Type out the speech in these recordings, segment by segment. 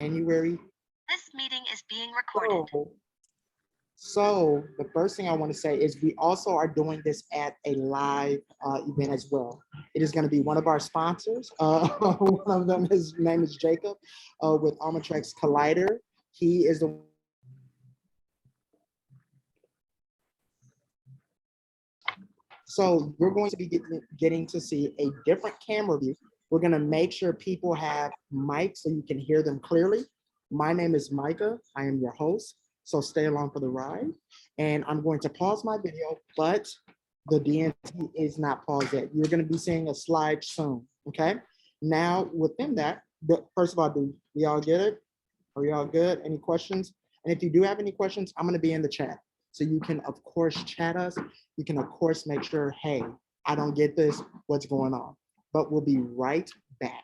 January. This meeting is being recorded. So the first thing I want to say is we also are doing this at a live event as well. It is going to be one of our sponsors. One of them, his name is Jacob with Omnitrix Collider. He is the So you're going to be getting to see a different camera view. We're going to make sure people have mics so you can hear them clearly. My name is Micah. I am your host. So stay along for the ride. And I'm going to pause my video, but the DNT is not paused yet. You're going to be seeing a slide soon. Okay. Now, within that, first of all, do we all get it? Are we all good? Any questions? And if you do have any questions, I'm going to be in the chat. So you can, of course, chat us. You can, of course, make sure, hey, I don't get this, what's going on? But we'll be right back.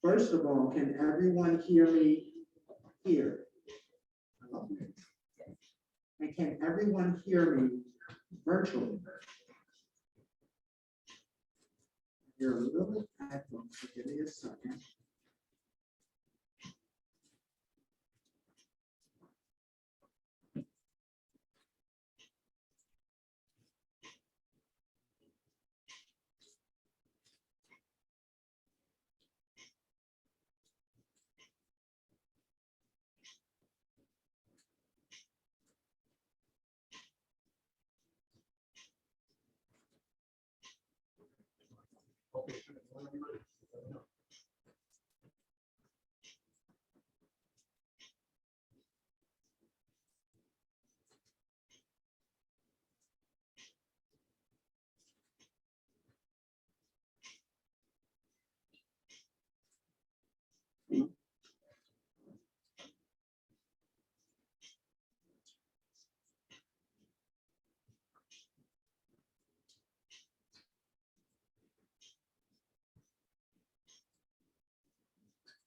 First of all, can everyone hear me here? And can everyone hear me virtually. You're a little bit echoing, so give me a second.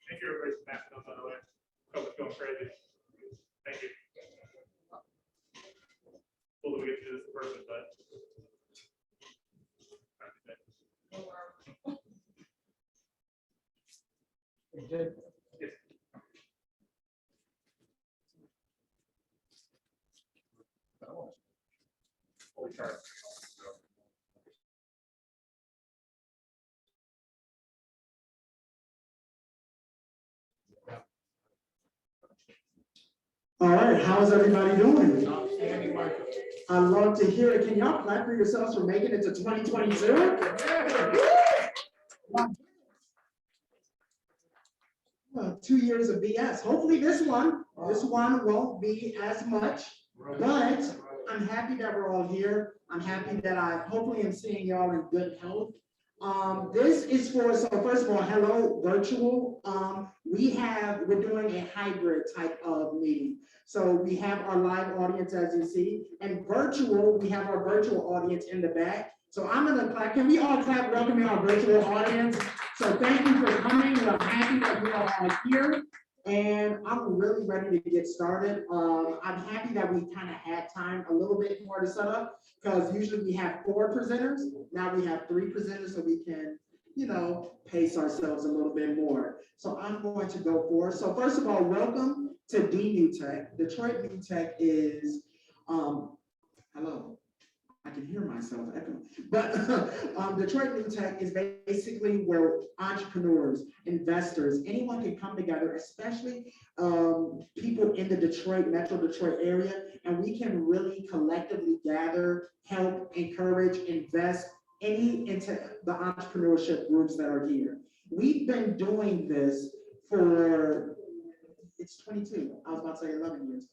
Thank you, everybody's passing on, by the way. COVID's going crazy. Thank you. Cool that we get to do this in person, but. Yes. Fully charged. All right, how's everybody doing? I love to hear it. Can y'all clap for yourselves for making it to 2022? Well, 2 years of BS. Hopefully this one won't be as much, but I'm happy that we're all here. I'm happy that I hopefully am seeing y'all in good health. This is for, so first of all, hello, virtual. We're doing a hybrid type of meeting. So we have our live audience, as you see, and virtual, we have our virtual audience in the back. So I'm gonna clap. Can we all clap welcoming our virtual audience? So thank you for coming. We're happy that you are all here. And I'm really ready to get started. I'm happy that we kind of had time a little bit more to set up, because usually we have 4 presenters. Now we have 3 presenters, so we can, pace ourselves a little bit more. So I'm going to go for it. So first of all, welcome to DNT. Detroit New Tech is, hello. I can hear myself echoing. But Detroit New Tech is basically where entrepreneurs, investors, anyone can come together, especially people in the Metro Detroit area, and we can really collectively gather, help, encourage, invest into the entrepreneurship groups that are here. We've been doing this for, it's 22, I was about to say 11 years,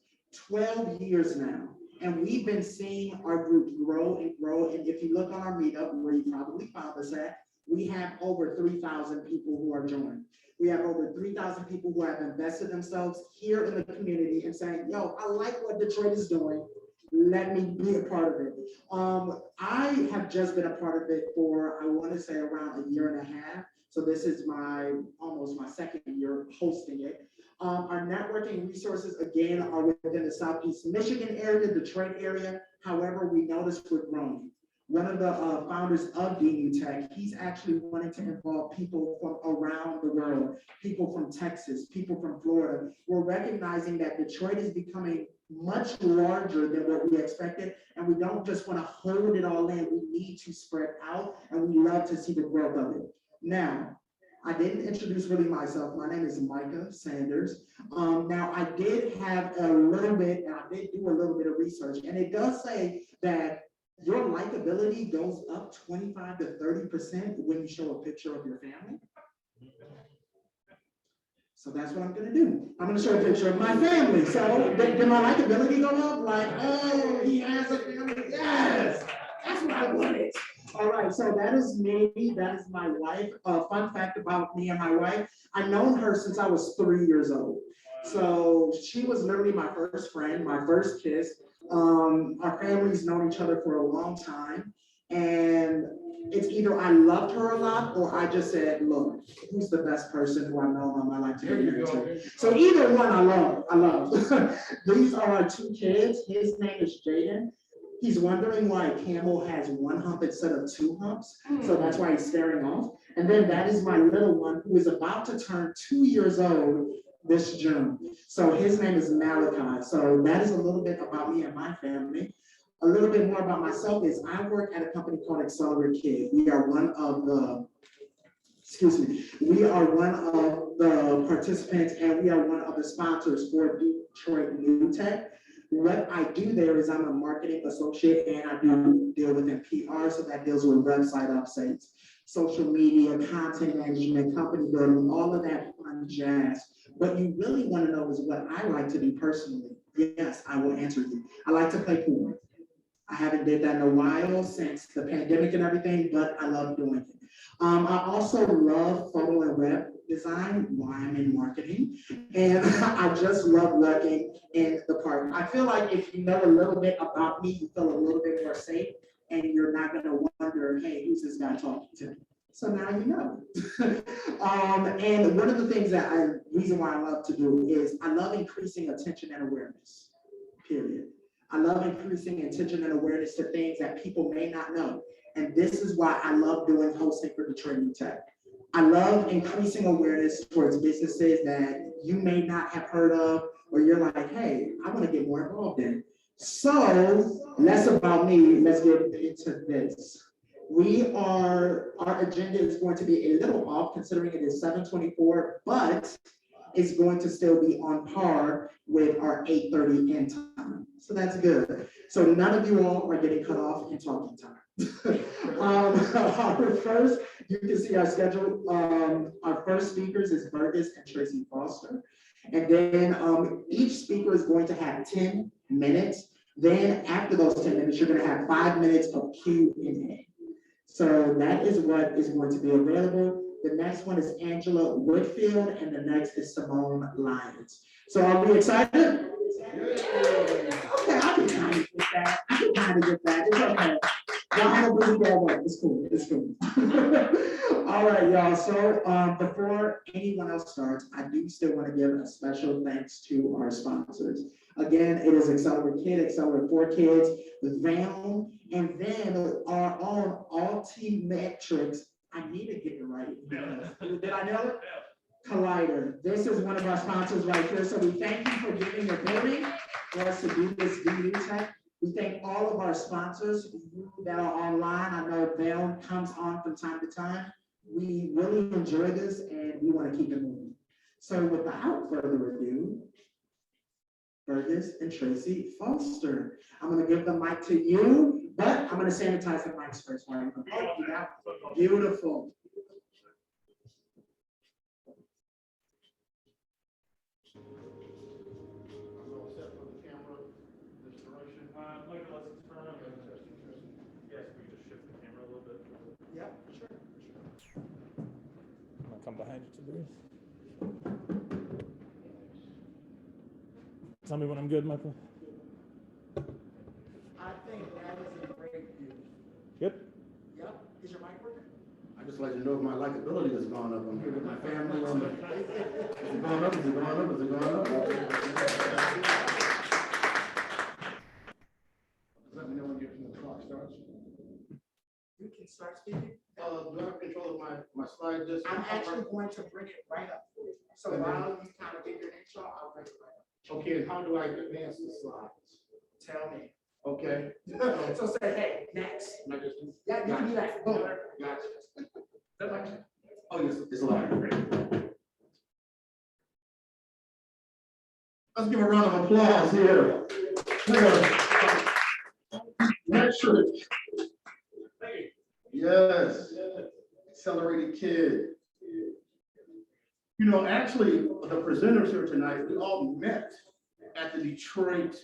12 years now. And we've been seeing our group grow and grow. And if you look on our meetup, where you probably found us at, we have over 3,000 people who are joined. We have over 3,000 people who have invested themselves here in the community and saying, yo, I like what Detroit is doing. Let me be a part of it. I have just been a part of it for, I want to say, around a year and a half. So this is almost my second year hosting it. Our networking resources, again, are within the Southeast Michigan area, Detroit area. However, we noticed we're growing. One of the founders of DNT Tech, he's actually wanting to involve people from around the world, people from Texas, people from Florida. We're recognizing that Detroit is becoming much larger than what we expected, and we don't just want to hold it all in. We need to spread out, and we love to see the growth of it. Now, I didn't introduce really myself. My name is Micah Sanders. Now, I did have a little bit, and I did do a little bit of research, and it does say that your likability goes up 25 to 30% when you show a picture of your family. So that's what I'm gonna do. I'm gonna show a picture of my family. So did my likability go up? Like, oh, he has a family. Yes, that's what I wanted. All right, so that is me. That is my wife. Fun fact about me and my wife, I've known her since I was 3 years old. So she was literally my first friend, my first kiss. Our families known each other for a long time. And it's either I loved her a lot or I just said, look, who's the best person who I've known in my life to be married to? So either one I love. These are our 2 kids. His name is Jaden. He's wondering why a camel has one hump instead of two humps. So that's why he's staring off. And then that is my little one who is about to turn 2 years old this June. So his name is Malachi. So that is a little bit about me and my family. A little bit more about myself is I work at a company called Accelerate Kid. We are one of the participants and we are one of the sponsors for Detroit New Tech. What I do there is I'm a marketing associate and I do deal within PR, so that deals with website updates, social media, content management, company building, all of that fun jazz. What you really want to know is what I like to do personally. Yes, I will answer you. I like to play pool. I haven't did that in a while since the pandemic and everything, but I love doing it. I also love photo and web design while I'm in marketing. And I just love working in the park. I feel like if you know a little bit about me, you feel a little bit more safe and you're not gonna wonder, hey, who's this guy talking to? So now you know. And one of the things reason why I love to do is I love increasing attention and awareness, period. I love increasing attention and awareness to things that people may not know. And this is why I love doing hosting for Detroit New Tech. I love increasing awareness towards businesses that you may not have heard of, or you're like, hey, I want to get more involved in. So less about me, let's get into this. Our agenda is going to be a little off considering it is 7:24, but it's going to still be on par with our 8:30 end time. So that's good. So none of you all are getting cut off in talking time. First, you can see our schedule. Our first speakers is Burgess and Tracy Foster. And then each speaker is going to have 10 minutes. Then after those 10 minutes, you're gonna have 5 minutes of Q&A. So that is what is going to be available. The next one is Angela Whitfield, and the next is Simone Lyons. So are we excited? Okay, I can kind of get that. It's okay. Y'all have a busy day. It's cool. It's cool. All right, y'all. So before anyone else starts, I do still want to give a special thanks to our sponsors. Again, it is Accelerate Kid, Accelerate for Kids, VAM, and then our own Altimetrics. I need to get it right. Did I know it? Collider. This is one of our sponsors right here. So we thank you for giving your voting for us to do this DU Tech. We thank all of our sponsors that are online. I know Vail comes on from time to time. We really enjoy this and we want to keep it moving. So without further ado, Burgess and Tracy Foster. I'm going to give the mic to you, but I'm going to sanitize the mics first. Beautiful. Maybe let's turn on. Yes, we just shift the camera a little bit. Yeah, sure. I'm gonna come behind you to this. Tell me when I'm good, Michael. I think that is a great view. Good? Yep. Is your mic working? I just let you know if my likability has gone up. I'm here with my family. Is it going up? Is it going up? Is it going up? Let me know when the clock starts. You can start speaking. Do I have control of my slide? Just I'm actually going to bring it right up for you. So while you kind of get your intro, I'll bring it right up. okay. And how do I advance the slides? Tell me. Okay. So say, hey, next. Can I just Yeah, you can do that. Boom. Gotcha. Oh, yes, it's live. Let's give a round of applause here. Metric. Yes. Accelerated Kid. You know, actually, the presenters here tonight, we all met at the Detroit,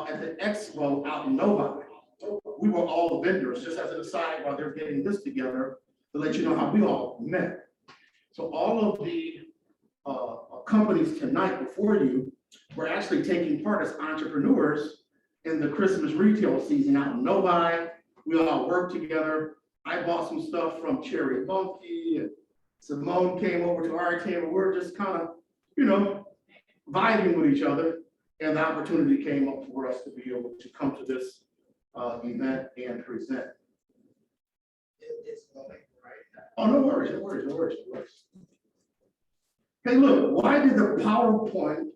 at the expo out in Novi. We were all vendors, just as an aside while they're getting this together, to let you know how we all met. So all of the companies tonight before you were actually taking part as entrepreneurs in the Christmas retail season out in Novi. We all worked together. I bought some stuff from Cherry Monkey, and Simone came over to our table. We're just kind of, you know, vibing with each other. And the opportunity came up for us to be able to come to this event and present. Oh, no worries, no worries, no worries, no worries. Hey, look, why did the PowerPoint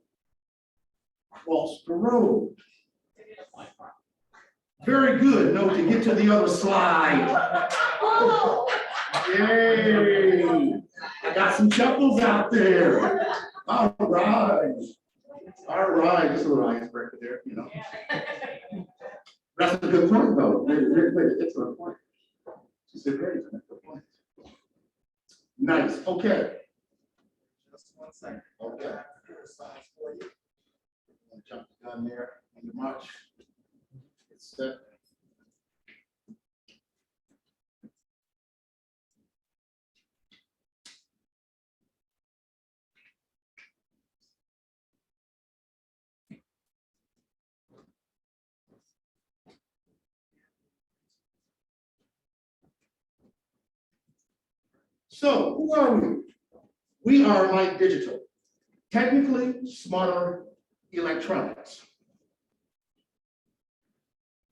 cross the road? Very good. No, to get to the other slide. Yay! I got some chuckles out there. All right. All right. Just a little icebreaker there, you know. That's a good point, though. Very excellent point. She said, very good point. Nice. Okay. Just 1 second. Okay. Slides for you. I'm gonna jump the gun there on the march. It's set. So who are we? We are MIDigitel, technically smarter electronics.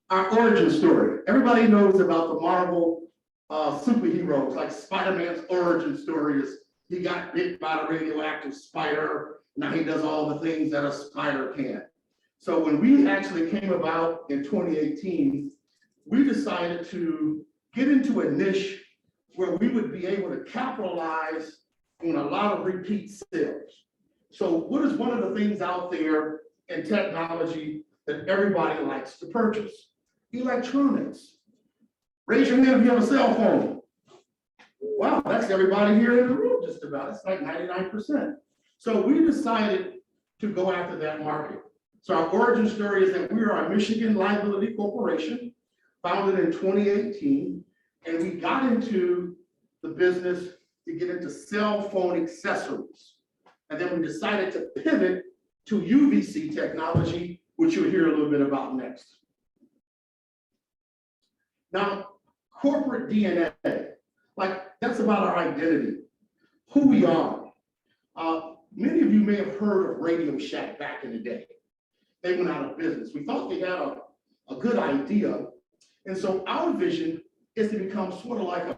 Our origin story. Everybody knows about the Marvel superheroes, like Spider-Man's origin story is he got bit by a radioactive spider. Now he does all the things that a spider can. So when we actually came about in 2018, we decided to get into a niche where we would be able to capitalize on a lot of repeat sales. So what is one of the things out there in technology that everybody likes to purchase? Electronics. Raise your hand if you have a cell phone. Wow, that's everybody here in the room just about. It's like 99%. So we decided to go after that market. So our origin story is that we are a Michigan liability corporation, founded in 2018. And we got into the business to get into cell phone accessories. And then we decided to pivot to UVC technology, which you'll hear a little bit about next. Now, corporate DNA, like that's about our identity, who we are. Many of you may have heard of Radio Shack back in the day. They went out of business. We thought they had a good idea. And so our vision is to become sort of like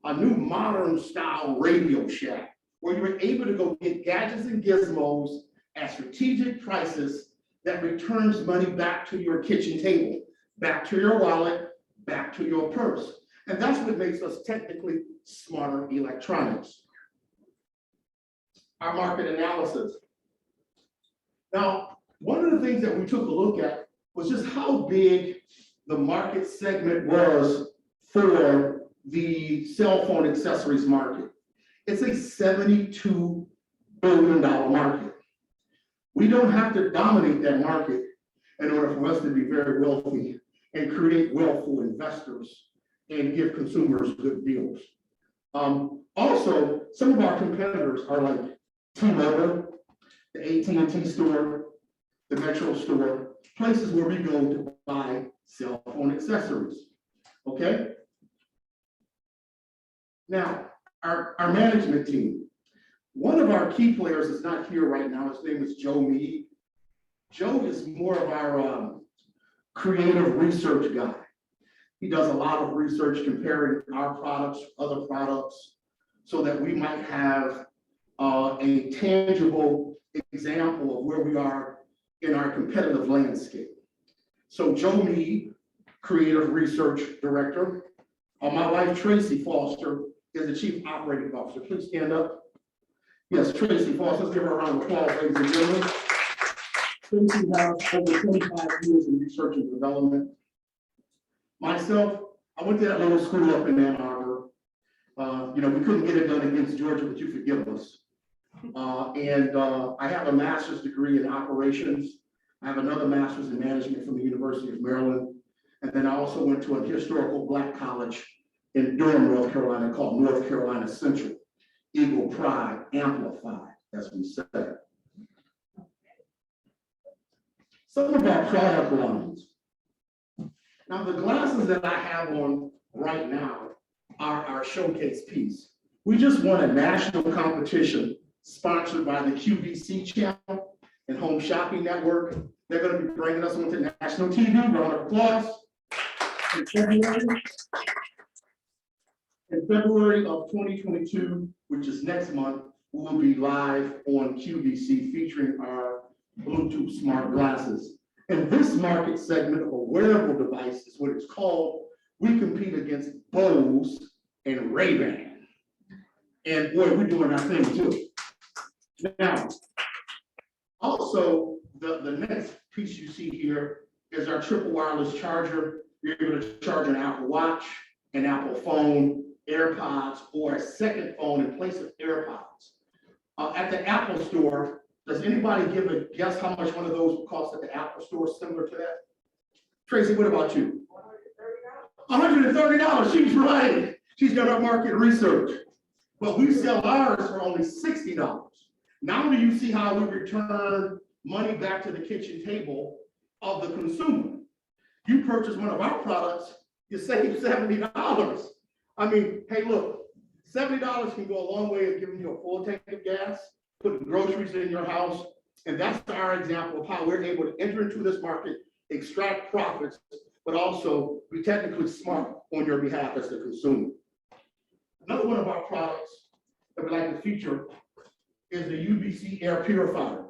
a new modern style Radio Shack, where you're able to go get gadgets and gizmos at strategic prices that returns money back to your kitchen table, back to your wallet, back to your purse. And that's what makes us technically smarter electronics. Our market analysis. Now, one of the things that we took a look at was just how big the market segment was for the cell phone accessories market. It's a $72 billion market. We don't have to dominate that market in order for us to be very wealthy and create wealth for investors and give consumers good deals. Also, some of our competitors are like T-Mobile, the AT&T store, the Metro store, places where we go to buy cell phone accessories, okay? Now, our management team. One of our key players is not here right now. His name is Joe Mead. Joe is more of our creative research guy. He does a lot of research comparing our products to other products so that we might have a tangible example of where we are in our competitive landscape. So Joe Mead, creative research director. My wife, Tracy Foster, is the chief operating officer. Please stand up. Yes, Tracy Foster, let's give her a round of applause, ladies and gentlemen. Tracy has over 25 years in research and development. Myself, I went to that little school up in Ann Arbor. We couldn't get it done against Georgia, but you forgive us. I have a master's degree in operations. I have another master's in management from the University of Maryland. And then I also went to a historical Black college in Durham, North Carolina, called North Carolina Central. Eagle Pride Amplified, as we say. Some of our product lines. Now, the glasses that I have on right now are our showcase piece. We just won a national competition sponsored by the QVC channel and Home Shopping Network. They're going to be bringing us onto national TV. Round of applause. In February of 2022, which is next month, we will be live on QVC featuring our Bluetooth smart glasses. In this market segment of a wearable device is what it's called. We compete against Bose and Ray-Ban. And boy, we're doing our thing too. Now, also, the next piece you see here is our triple wireless charger. You're able to charge an Apple Watch, an Apple phone, AirPods, or a second phone in place of AirPods. At the Apple store, does anybody give a guess how much one of those would cost at the Apple store similar to that? Tracy, what about you? $130. She's right. She's done our market research. But we sell ours for only $60. Now do you see how we return money back to the kitchen table of the consumer? You purchase one of our products, you save $70. I mean, hey, look, $70 can go a long way of giving you a full tank of gas, putting groceries in your house. And that's our example of how we're able to enter into this market, extract profits, but also be technically smart on your behalf as the consumer. Another one of our products that we like to feature is the UBC Air Purifier.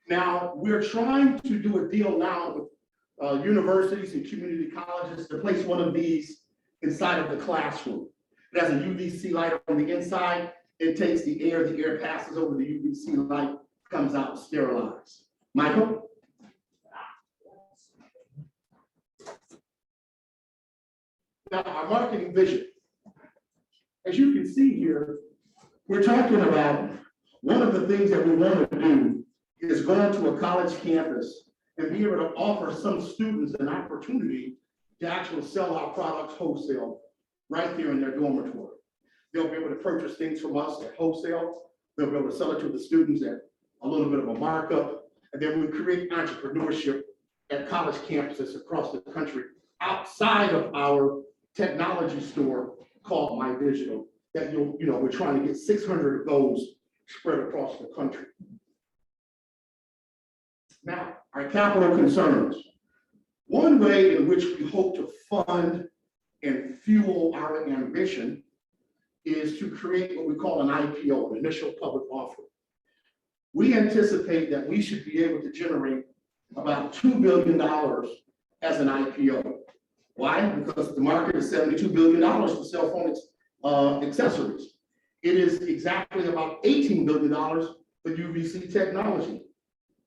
Now, we're trying to do a deal now with universities and community colleges to place one of these inside of the classroom. It has a UVC light on the inside. It takes the air passes over the UVC light, comes out sterilized. Michael? Now, our marketing vision. As you can see here, we're talking about one of the things that we want to do is go into a college campus and be able to offer some students an opportunity to actually sell our products wholesale right there in their dormitory. They'll be able to purchase things from us at wholesale. They'll be able to sell it to the students at a little bit of a markup. And then we create entrepreneurship at college campuses across the country outside of our technology store called MIDigitel that we're trying to get 600 of those spread across the country. Now, our capital concerns. One way in which we hope to fund and fuel our ambition is to create what we call an IPO, an initial public offering. We anticipate that we should be able to generate about $2 billion as an IPO. Why? Because the market is $72 billion for cell phone accessories. It is exactly about $18 billion for UVC technology.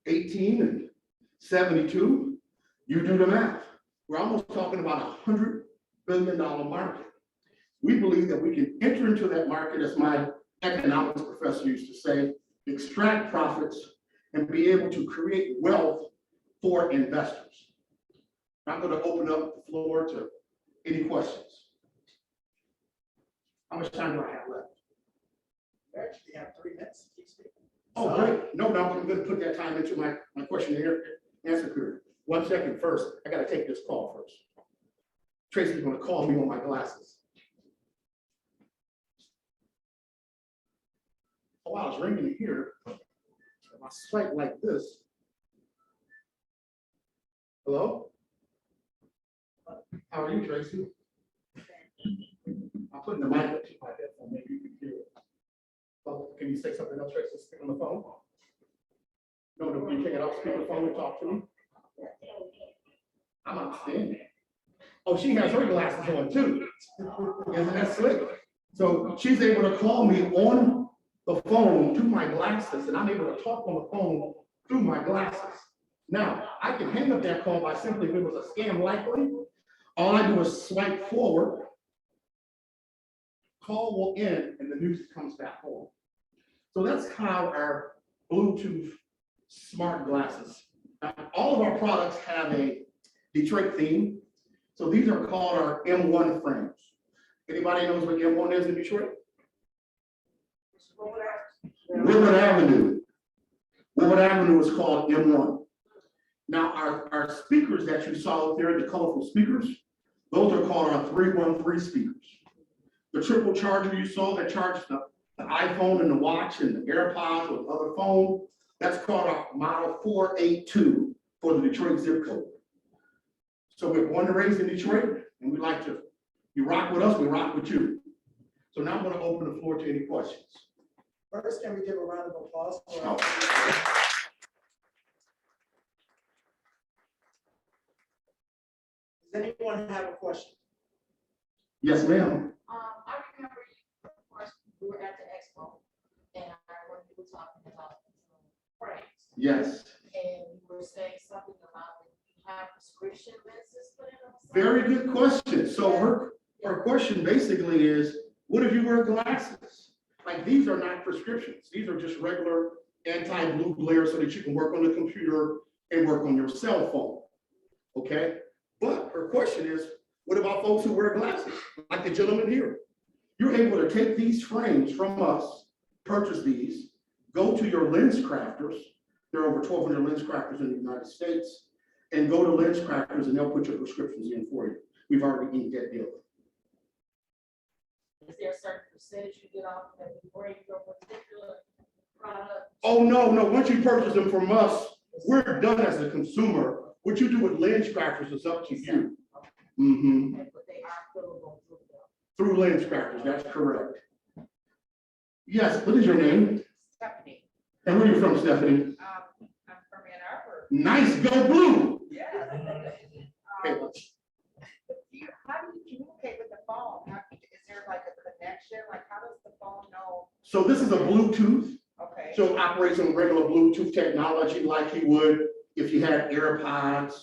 18 and 72, you do the math. We're almost talking about a $100 billion market. We believe that we can enter into that market, as my economics professor used to say, extract profits and be able to create wealth for investors. I'm going to open up the floor to any questions. How much time do I have left? You actually have 3 minutes. Keep speaking. Oh, great. No, I'm going to put that time into my question and answer period. 1 second first. I got to take this call first. Tracy's going to call me on my glasses. Oh, I was ringing here. If I swipe like this. Hello? How are you, Tracy? I'm putting the mic up to my headphone. Maybe you can hear it. Oh, can you say something else, Tracy? Speak on the phone? No, you can't get off speakerphone and talk to me. I'm understanding. Oh, she has her glasses on too. Isn't that slick? So she's able to call me on the phone to my glasses, and I'm able to talk on the phone through my glasses. Now, I can hang up that call by simply, if it was a scam likely, all I do is swipe forward, call will end, and the news comes back on. So that's how our Bluetooth smart glasses. Now, all of our products have a Detroit theme. So these are called our M1 frames. Anybody knows what M1 is in Detroit? Woodward Avenue. Woodward Avenue is called M1. Now, our speakers that you saw up there, the colorful speakers, those are called our 313 speakers. The triple charger you saw that charges the iPhone and the watch and the AirPods or the other phone, that's called our model 482 for the Detroit zip code. So we're born and raised in Detroit. And we like to, you rock with us, we rock with you. So now I'm going to open the floor to any questions. First, can we give a round of applause for Oh. Does anyone have a question? Yes, ma'am. I remember you, of course, we were at the expo, and I remember you were talking about frames, Yes. and you were saying something about you have prescription lenses put in them. Very good question. So her question basically is, what if you wear glasses? Like, these are not prescriptions. These are just regular anti-blue glare so that you can work on the computer and work on your cell phone. Okay? But her question is, what about folks who wear glasses? Like the gentleman here. You're able to take these frames from us, purchase these, go to your lens crafters. There are over 1,200 lens crafters in the United States, and go to lens crafters and they'll put your prescriptions in for you. We've already inked that deal. Is there a certain percentage you get off that you bring your particular product? Oh, no. Once you purchase them from us, we're done as a consumer. What you do with lens crafters is up to you. Mm-hmm. But they are fillable through them. Through lens crafters, that's correct. Yes, what is your name? Stephanie, And where are you from, Stephanie? I'm from Ann Arbor. Nice, go blue. Yeah. Okay, How do you communicate with the phone? Is there like a connection? Like, how does the phone know? so this is a Bluetooth. Okay. So it operates on regular Bluetooth technology like you would if you had AirPods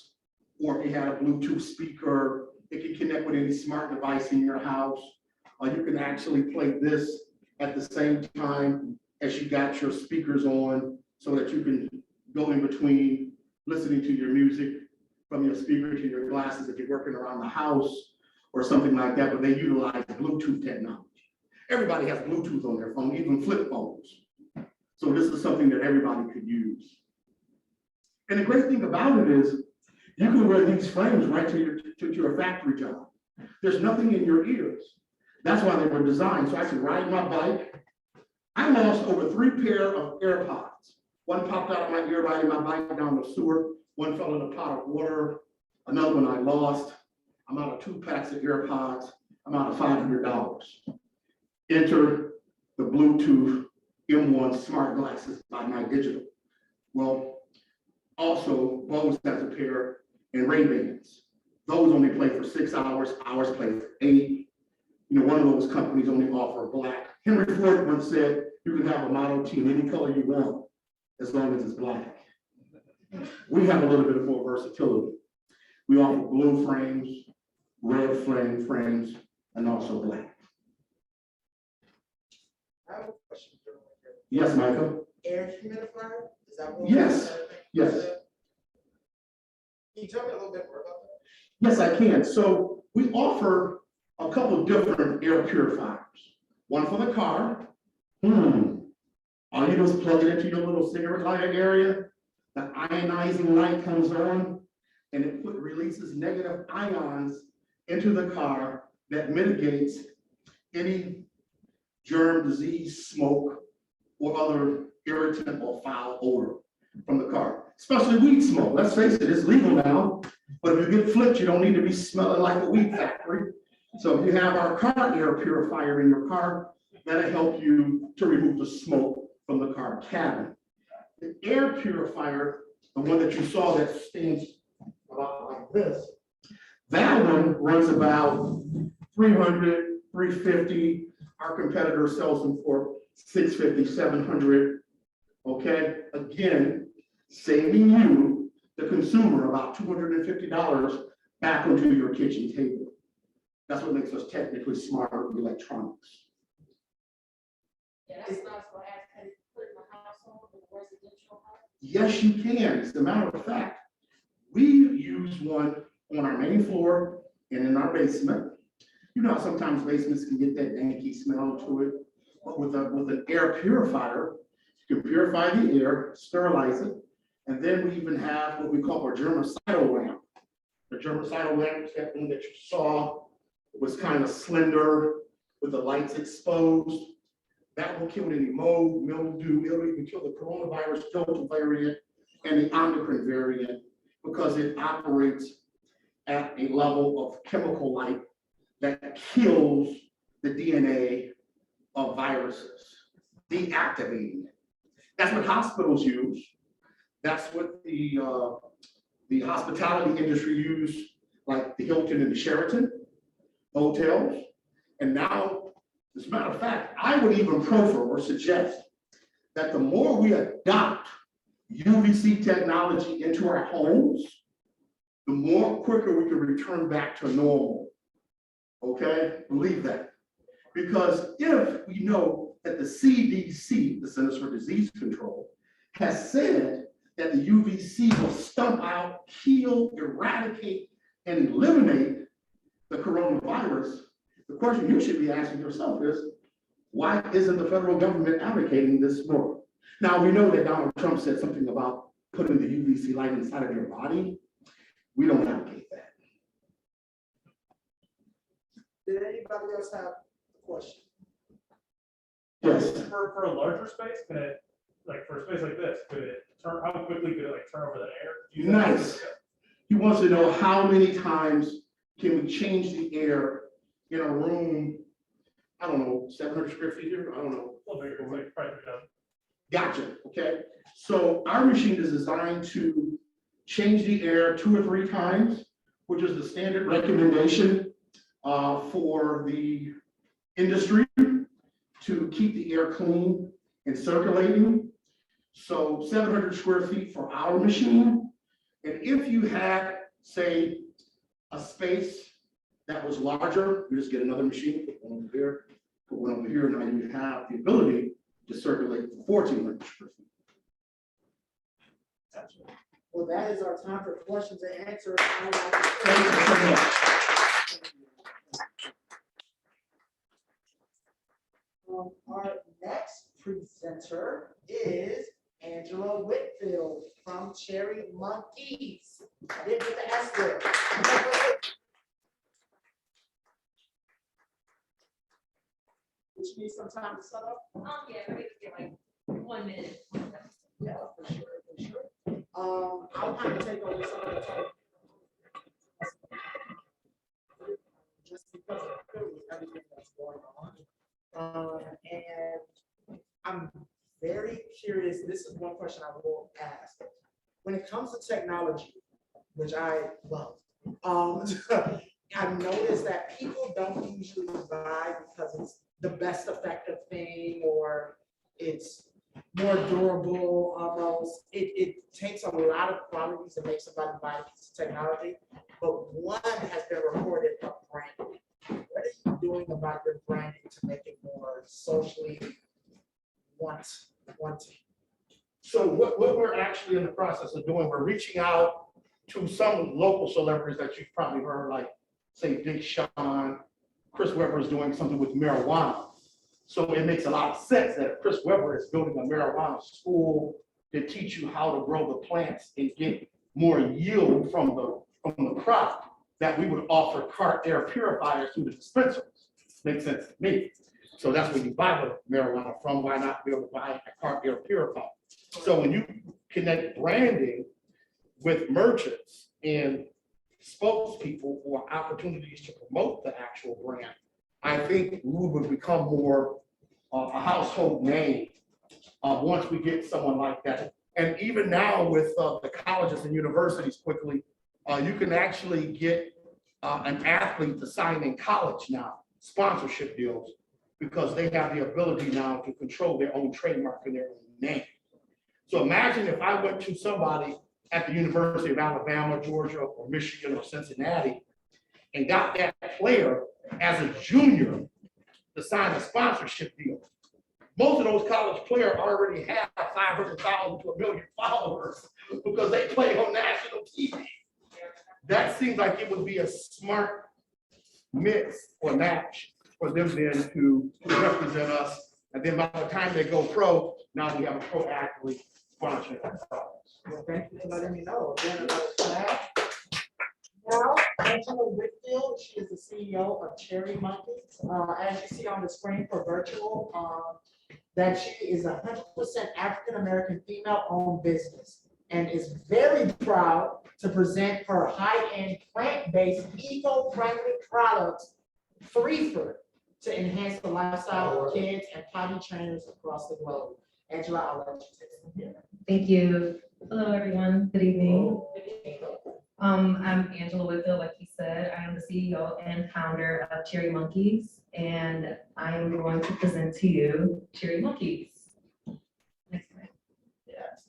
or if you had a Bluetooth speaker. It can connect with any smart device in your house. You can actually play this at the same time as you got your speakers on so that you can go in between listening to your music from your speaker to your glasses if you're working around the house or something like that, but they utilize Bluetooth technology. Everybody has Bluetooth on their phone, even flip phones. So this is something that everybody could use. And the great thing about it is you can wear these frames right to your factory job. There's nothing in your ears. That's why they were designed. So I can ride my bike. I lost over 3 pair of AirPods. One popped out of my ear riding my bike down the sewer. One fell in a pot of water. Another one I lost. I'm out of 2 packs of AirPods. I'm out of $500. Enter the Bluetooth M1 smart glasses by MIDigitel. Well, also Bose has a pair and Ray-Bans. Those only play for 6 hours. Ours play for 8. You know, one of those companies only offer black. Henry Ford once said, you can have a Model T in any color you want, as long as it's black. We have a little bit more versatility. We offer blue frames, red frames, and also black. I have a question. Yes, Michael? Air humidifier? Is that what? Yes, yes. Can you tell me a little bit more about that? Yes, I can. So we offer a couple of different air purifiers. One for the car. All you do is plug it into your little cigarette lighter area. The ionizing light comes on and it releases negative ions into the car that mitigates any germ, disease, smoke, or other irritant or foul odor from the car, especially weed smoke. Let's face it, it's legal now, but if you get flipped, you don't need to be smelling like a weed factory. So if you have our car air purifier in your car, that'll help you to remove the smoke from the car cabin. The air purifier, the one that you saw that stands about like this, that one runs about 300, 350. Our competitor sells them for 650, 700. Okay, again, saving you, the consumer, about $250 back onto your kitchen table. That's what makes us technically smarter with electronics. Yeah, that's what I was gonna ask, can you put in the household, in the residential house? Yes, you can. As a matter of fact, we use one on our main floor and in our basement. You know how sometimes basements can get that danky smell to it, but with an air purifier, you can purify the air, sterilize it, and then we even have what we call our Germicidal Lamp. The Germicidal Lamp is that one that you saw. It was kind of slender with the lights exposed. That will kill any mold, mildew. It'll even kill the coronavirus Delta variant and the Omicron variant because it operates at a level of chemical light that kills the DNA of viruses, deactivating it. That's what hospitals use. That's what the hospitality industry use, like the Hilton and the Sheraton hotels. And now, as a matter of fact, I would even prefer or suggest that the more we adopt UVC technology into our homes, the more quicker we can return back to normal. Okay, believe that. Because if we know that the CDC, the Centers for Disease Control, has said that the UVC will stump out, kill, eradicate, and eliminate the coronavirus, the question you should be asking yourself is, why isn't the federal government advocating this more? Now, we know that Donald Trump said something about putting the UVC light inside of your body. We don't advocate that. Did anybody else have a question? Yes. For a larger space, can it, like for a space like this, could it turn, how quickly could it like turn over the air? Do you think- Nice. He wants to know how many times can we change the air in a room, I don't know, 700 square feet here? I don't know. A little bigger, like probably 3,000. Gotcha, okay. So our machine is designed to change the air 2 or 3 times, which is the standard recommendation for the industry to keep the air clean and circulating. So 700 square feet for our machine. And if you had, say, a space that was larger, you just get another machine, put one over here, put one over here, and now you have the ability to circulate 1,400 square feet. Well, that is our time for questions and answers. Thank you so much. Our next presenter is Angela Whitfield from Cherry Monkeys. I didn't put the S there. Did you need some time to set up? Yeah, we're gonna get like 1 minute. Yeah, for sure, for sure. I'll kind of take over some of the time. Just because of everything that's going on. And I'm very curious, this is one question I will ask. When it comes to technology, which I love, I've noticed that people don't usually buy because it's the best effective thing or it's more durable almost. It takes a lot of qualities to make somebody buy a piece of technology, but one has been reported of branding. What are you doing about your branding to make it more socially wanting? So what we're actually in the process of doing, we're reaching out to some local celebrities that you've probably heard, like say Big Sean. Chris Webber is doing something with marijuana. So it makes a lot of sense that Chris Webber is building a marijuana school to teach you how to grow the plants and get more yield from the crop, that we would offer cart air purifiers through the dispensaries. Makes sense to me. So that's where you buy the marijuana from. Why not be able to buy a cart air purifier? So when you connect branding with merchants and spokespeople or opportunities to promote the actual brand, I think we would become more a household name once we get someone like that. And even now with the colleges and universities quickly, you can actually get an athlete to sign in college now, sponsorship deals, because they have the ability now to control their own trademark and their own name. So imagine if I went to somebody at the University of Alabama, Georgia, or Michigan, or Cincinnati, and got that player as a junior to sign a sponsorship deal. Most of those college players already have 500,000 to 1 million followers because they play on national TV. That seems like it would be a smart mix or match for them then to represent us. And then by the time they go pro, now we have a pro athlete sponsoring our products. Well, thank you for letting me know. Again, another class. Now, Angela Whitfield, she is the CEO of Cherry Monkeys. As you see on the screen for virtual, that she is 100% African-American female-owned business. and is very proud to present her high-end plant-based eco-friendly products, Threefer, to enhance the lifestyle of kids and potty trainers across the globe. Angela, I'll let you take it from here. Thank you. Hello, everyone. Good evening. I'm Angela Whitfield, like he said. I am the CEO and founder of Cherry Monkeys, and I am going to present to you Cherry Monkeys. Next slide. Yes.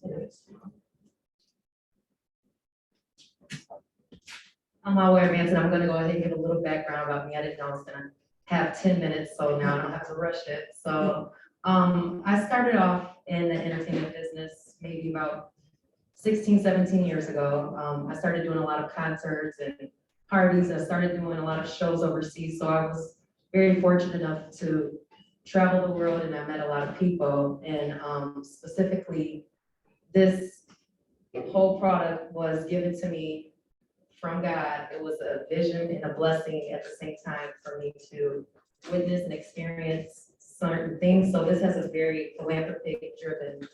I'm aware, Manson, I'm gonna go ahead and give a little background about me. I didn't know I was gonna have 10 minutes, so now I don't have to rush it. So, I started off in the entertainment business maybe about 16, 17 years ago. I started doing a lot of concerts and parties. I started doing a lot of shows overseas. So I was very fortunate enough to travel the world, and I met a lot of people. And specifically, this whole product was given to me from God. It was a vision and a blessing at the same time for me to witness and experience certain things. So this has a very philanthropic driven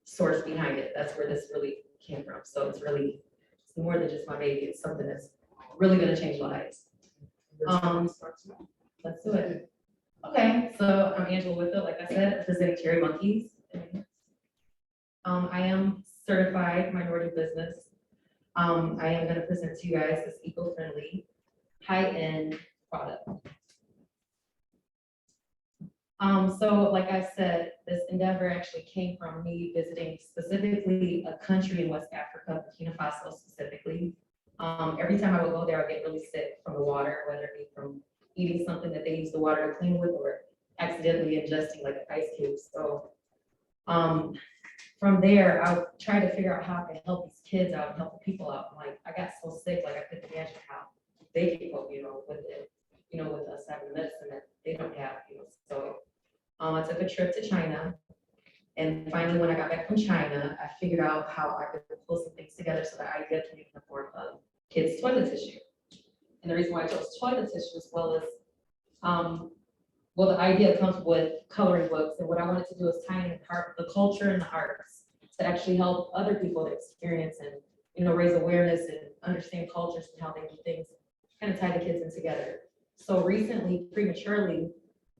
source behind it. That's where this really came from. So it's more than just my baby. It's something that's really going to change lives. Let's do it. Okay, so I'm Angela Whitfield, like I said, presenting Cherry Monkeys. I am certified minority business. I am going to present to you guys this eco-friendly, high-end product. So like I said, this endeavor actually came from me visiting specifically a country in West Africa, Burkina Faso specifically. Every time I would go there, I get really sick from the water, whether it be from eating something that they use the water to clean with or accidentally ingesting like an ice cube. So from there, I tried to figure out how I could help these kids out and help the people out. Like I got so sick, like I couldn't imagine how they could cope, with it, with us having medicine that they don't have, So I took a trip to China, and finally, when I got back from China, I figured out how I could pull some things together so that I could make in the form of kids' toilet tissue. And the reason why I chose toilet tissue as well as, the idea comes with coloring books, and what I wanted to do is tie in the culture and the arts to actually help other people to experience and raise awareness and understand cultures and how they do things, kind of tie the kids in together. So recently, prematurely,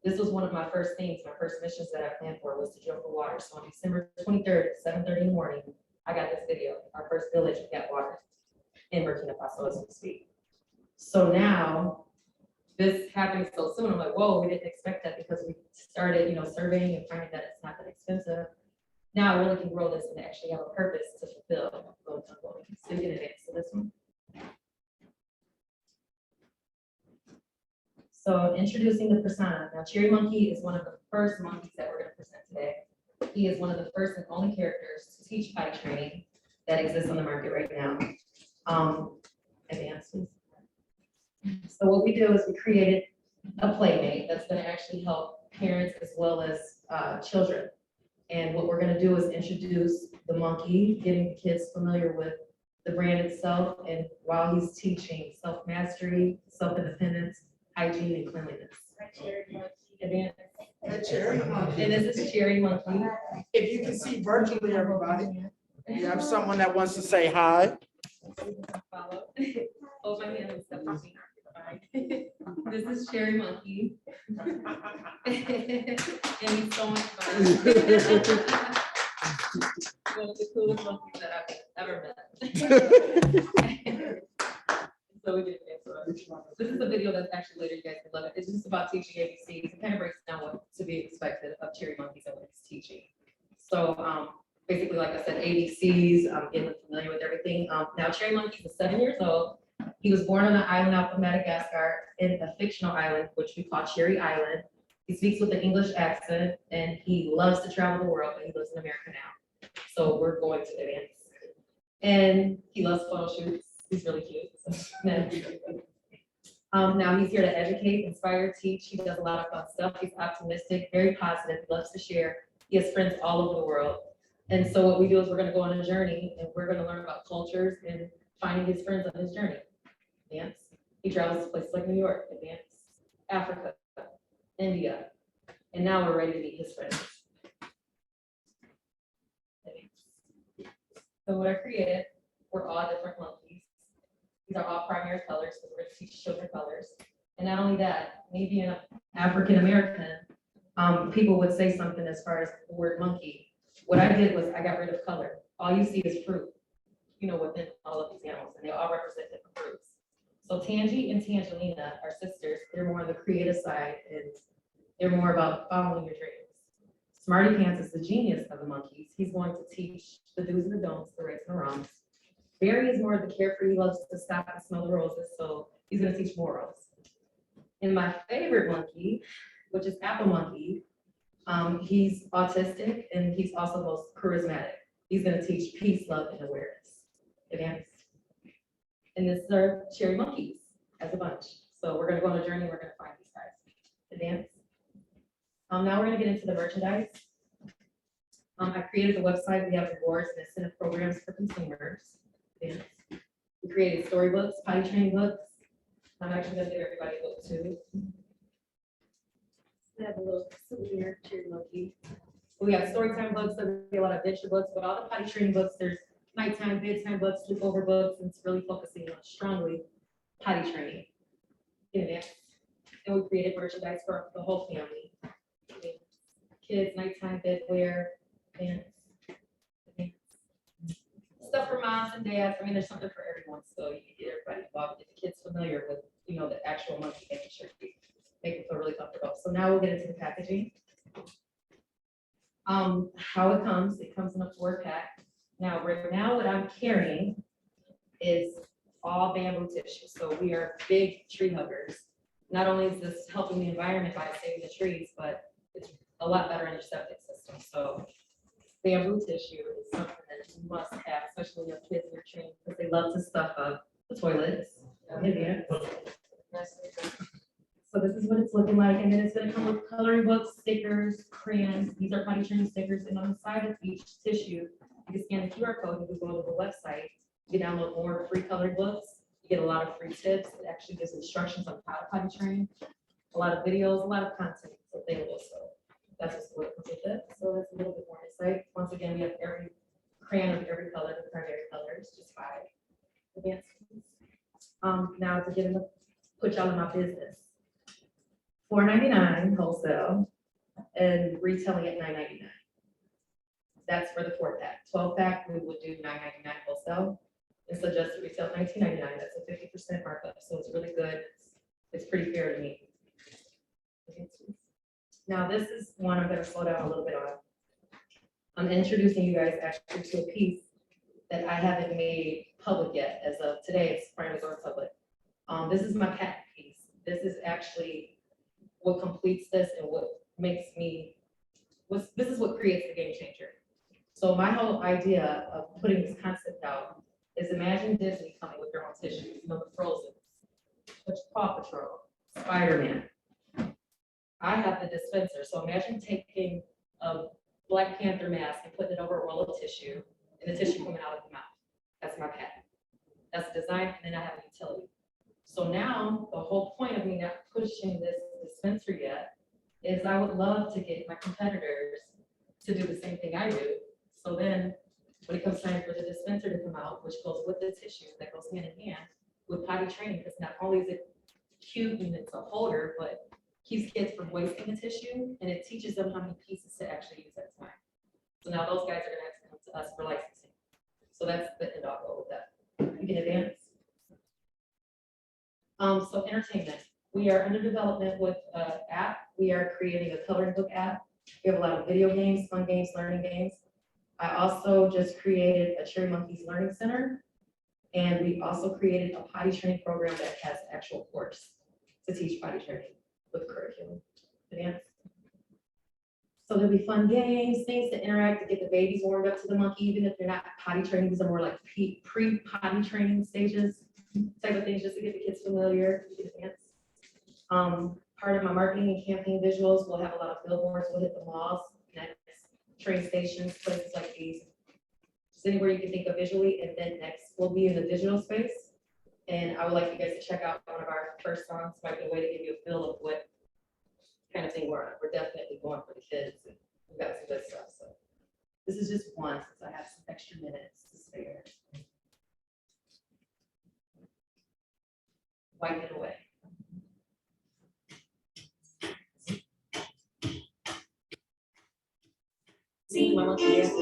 this was one of my first things, my first missions that I planned for was to jump for water. So on December 23rd at 7:30 in the morning, I got this video, our first village got water in Burkina Faso as we speak. So now, this happening so soon, I'm like, whoa, we didn't expect that because we started, surveying and finding that it's not that expensive. Now I really can grow this and actually have a purpose to fulfill. So you can advance to this one. So introducing the persona. Now Cherry Monkey is one of the first monkeys that we're going to present today. He is one of the first and only characters to teach potty training that exists on the market right now. Advance, please. So what we do is we created a playmate that's going to actually help parents as well as children. And what we're going to do is introduce the monkey, getting the kids familiar with the brand itself, and while he's teaching self-mastery, self-independence, hygiene, and cleanliness. Advance. The Cherry Monkey. And this is Cherry Monkey. If you can see virtually, everybody, you have someone that wants to say hi. Follow. Hold my hand and step on me. This is Cherry Monkey. And he's so much fun. One of the coolest monkeys that I've ever met. So we did it. This is a video that's actually later you guys can look at. It's just about teaching ABCs. It kind of breaks down what to be expected of Cherry Monkeys and what he's teaching. So basically, like I said, ABCs, getting them familiar with everything. Now Cherry Monkey is 7 years old. He was born on an island out of Madagascar in a fictional island, which we call Cherry Island. He speaks with an English accent and he loves to travel the world, but he lives in America now. So we're going to advance. And he loves photo shoots. He's really cute. Now he's here to educate, inspire, teach. He does a lot of fun stuff. He's optimistic, very positive, he loves to share. He has friends all over the world. And so what we do is we're going to go on a journey and we're going to learn about cultures and finding his friends on his journey. Advance. He travels to places like New York, advance, Africa, India, and now we're ready to meet his friends. So what I created were all different monkeys. These are all primary colors, because we're going to teach children colors. And not only that, me being an African American, people would say something as far as the word monkey. What I did was I got rid of color. All you see is fruit, within all of these animals, and they all represent different fruits. So Tangi and Tangelina are sisters. They're more on the creative side, and they're more about following your dreams. Smarty Pants is the genius of the monkeys. He's going to teach the do's and the don'ts, the rights and the wrongs. Barry is more of the carefree, he loves to stop and smell the roses, so he's going to teach morals. And my favorite monkey, which is Apple Monkey, he's autistic and he's also most charismatic. He's going to teach peace, love, and awareness. Advanced. And this is our cherry monkeys as a bunch. So we're going to go on a journey. We're going to find these guys. Advanced. Now we're going to get into the merchandise. I created the website. We have rewards and incentive programs for consumers. Advanced. We created storybooks, potty training books. I'm actually going to give everybody a book too. I have a little souvenir cherry monkey. We have storytime books, so we have a lot of adventure books, but all the potty training books, there's nighttime, bedtime books, sleepover books, and it's really focusing on strongly potty training in advance. And we created merchandise for the whole family. Kids, nighttime bedwear, pants, stuff for moms and dads. I mean, there's something for everyone, so you can get everybody involved, get the kids familiar with, the actual monkey, making sure you make them feel really comfortable. So now we'll get into the packaging. How it comes in a 4-pack. Now, right now, what I'm carrying is all bamboo tissue. So we are big tree huggers. Not only is this helping the environment by saving the trees, but it's a lot better in your septic system. So bamboo tissue is something that you must have, especially when you have kids in your training, because they love to stuff up the toilets. So this is what it's looking like, and then it's going to come with coloring books, stickers, crayons. These are potty training stickers, and on the side of each tissue, you can scan the QR code and you go to the website. You can download more free colored books. You get a lot of free tips. It actually gives instructions on how to potty train. A lot of videos, a lot of content available. So that's what's what comes with it. So that's a little bit more insight. Once again, we have every crayon of every color, the primary colors, just 5 advanced. Now to get in the put y'all in my business. $4.99 wholesale and retailing at $9.99. That's for the 4-pack. 12-pack, we would do $9.99 wholesale. And so just retail $19.99. That's a 50% markup. So it's really good. It's pretty fair to me. Now this is one I'm going to slow down a little bit on. I'm introducing you guys actually to a piece that I haven't made public yet. As of today, it's finally going public. This is my patent piece. This is actually what completes this and what makes me, this is what creates the game changer. So my whole idea of putting this concept out is imagine Disney coming with their own tissues, the Frozen, Paw Patrol, Spider-Man. I have the dispenser, so imagine taking a Black Panther mask and putting it over a roll of tissue, and the tissue coming out of the mouth. That's my patent. That's the design, and then I have a utility. So now the whole point of me not pushing this dispenser yet is I would love to get my competitors to do the same thing I do. So then when it comes time for the dispenser to come out, which goes with the tissue, that goes hand in hand with potty training, because not only is it cute and it's a holder, but keeps kids from wasting the tissue, and it teaches them how many pieces to actually use at a time. So now those guys are going to have to come to us for licensing. So that's the end all goal with that. You can advance. So entertainment. We are under development with an app. We are creating a coloring book app. We have a lot of video games, fun games, learning games. I also just created a Cherry Monkeys Learning Center. And we also created a potty training program that has actual course to teach potty training with curriculum. Advance. So there'll be fun games, things to interact, to get the babies warmed up to the monkey, even if they're not potty training. These are more like pre-potty training stages, type of things, just to get the kids familiar. Part of my marketing and campaign visuals, we'll have a lot of billboards. We'll hit the malls, next train stations, places like these. Just anywhere you can think of visually. And then next, we'll be in the digital space. And I would like you guys to check out one of our first songs. Might be a way to give you a feel of what kind of thing we're on. We're definitely going for the kids, and we've got some good stuff. So this is just one, since I have some extra minutes to spare. See my monkey dances.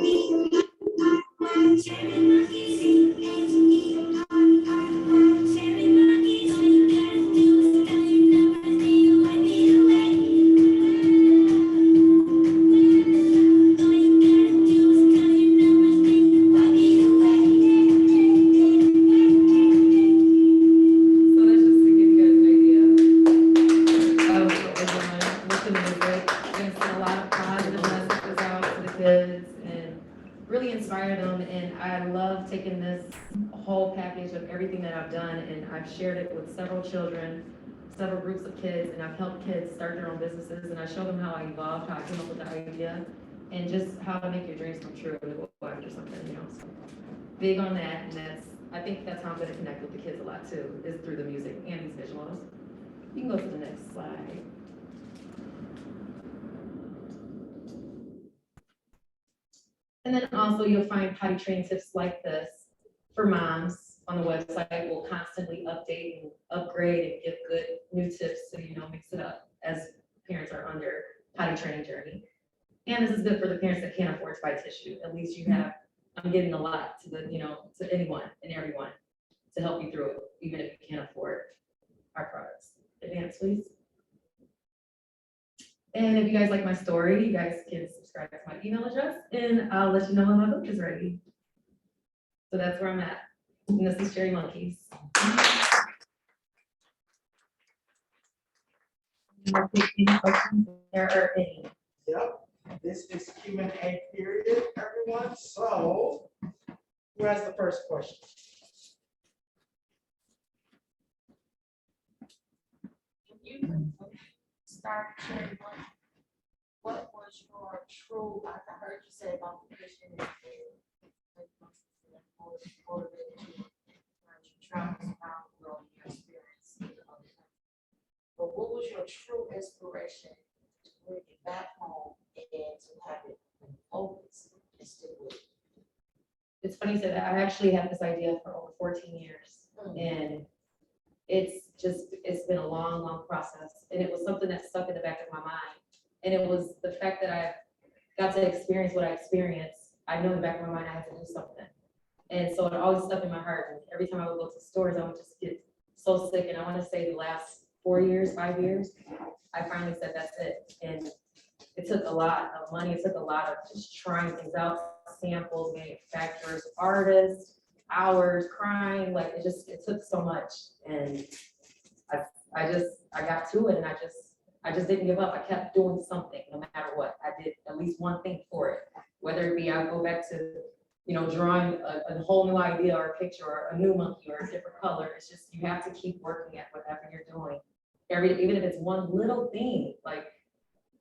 So that's just to give you guys an idea of what we're doing with the music. We're gonna send a lot of positive messages out to the kids and really inspire them. And I love taking this whole package of everything that I've done, and I've shared it with several children, several groups of kids, and I've helped kids start their own businesses, and I show them how I evolved, how I came up with the idea, and just how to make your dreams come true and go after something, you know. So big on that, and I think that's how I'm gonna connect with the kids a lot too, is through the music and these visuals. You can go to the next slide. And then also you'll find potty training tips like this for moms on the website. We'll constantly update and upgrade and give good new tips to, you know, mix it up as parents are on their potty training journey. And this is good for the parents that can't afford to buy tissue. At least you have, I'm giving a lot to the, you know, to anyone and everyone to help you through it, even if you can't afford our products. Advance, please. And if you guys like my story, you guys can subscribe to my email address and I'll let you know when my book is ready. So that's where I'm at. And this is Cherry Monkeys. There are any. Yep, this is Q&A period, everyone. So who has the first question? You start sharing what was your true, like I heard you say about the Christian and travels around the world, your experience. But what was your true inspiration to bring it back home and to have it focus and still with? It's funny you said that. I actually had this idea for over 14 years. And it's been a long, long process. And it was something that stuck in the back of my mind. And it was the fact that I got to experience what I experienced. I know in the back of my mind I had to do something. And so it always stuck in my heart. And every time I would go to stores, I would just get so sick. And I want to say the last 4 years, 5 years, I finally said, that's it. And it took a lot of money. It took a lot of just trying things out, samples, manufacturers, artists, hours, crying. Like it took so much. And I got to it, and I just didn't give up. I kept doing something no matter what. I did at least one thing for it, whether it be I go back to, you know, drawing a whole new idea or a picture or a new monkey or a different color. It's just, you have to keep working at whatever you're doing. Even if it's one little thing, like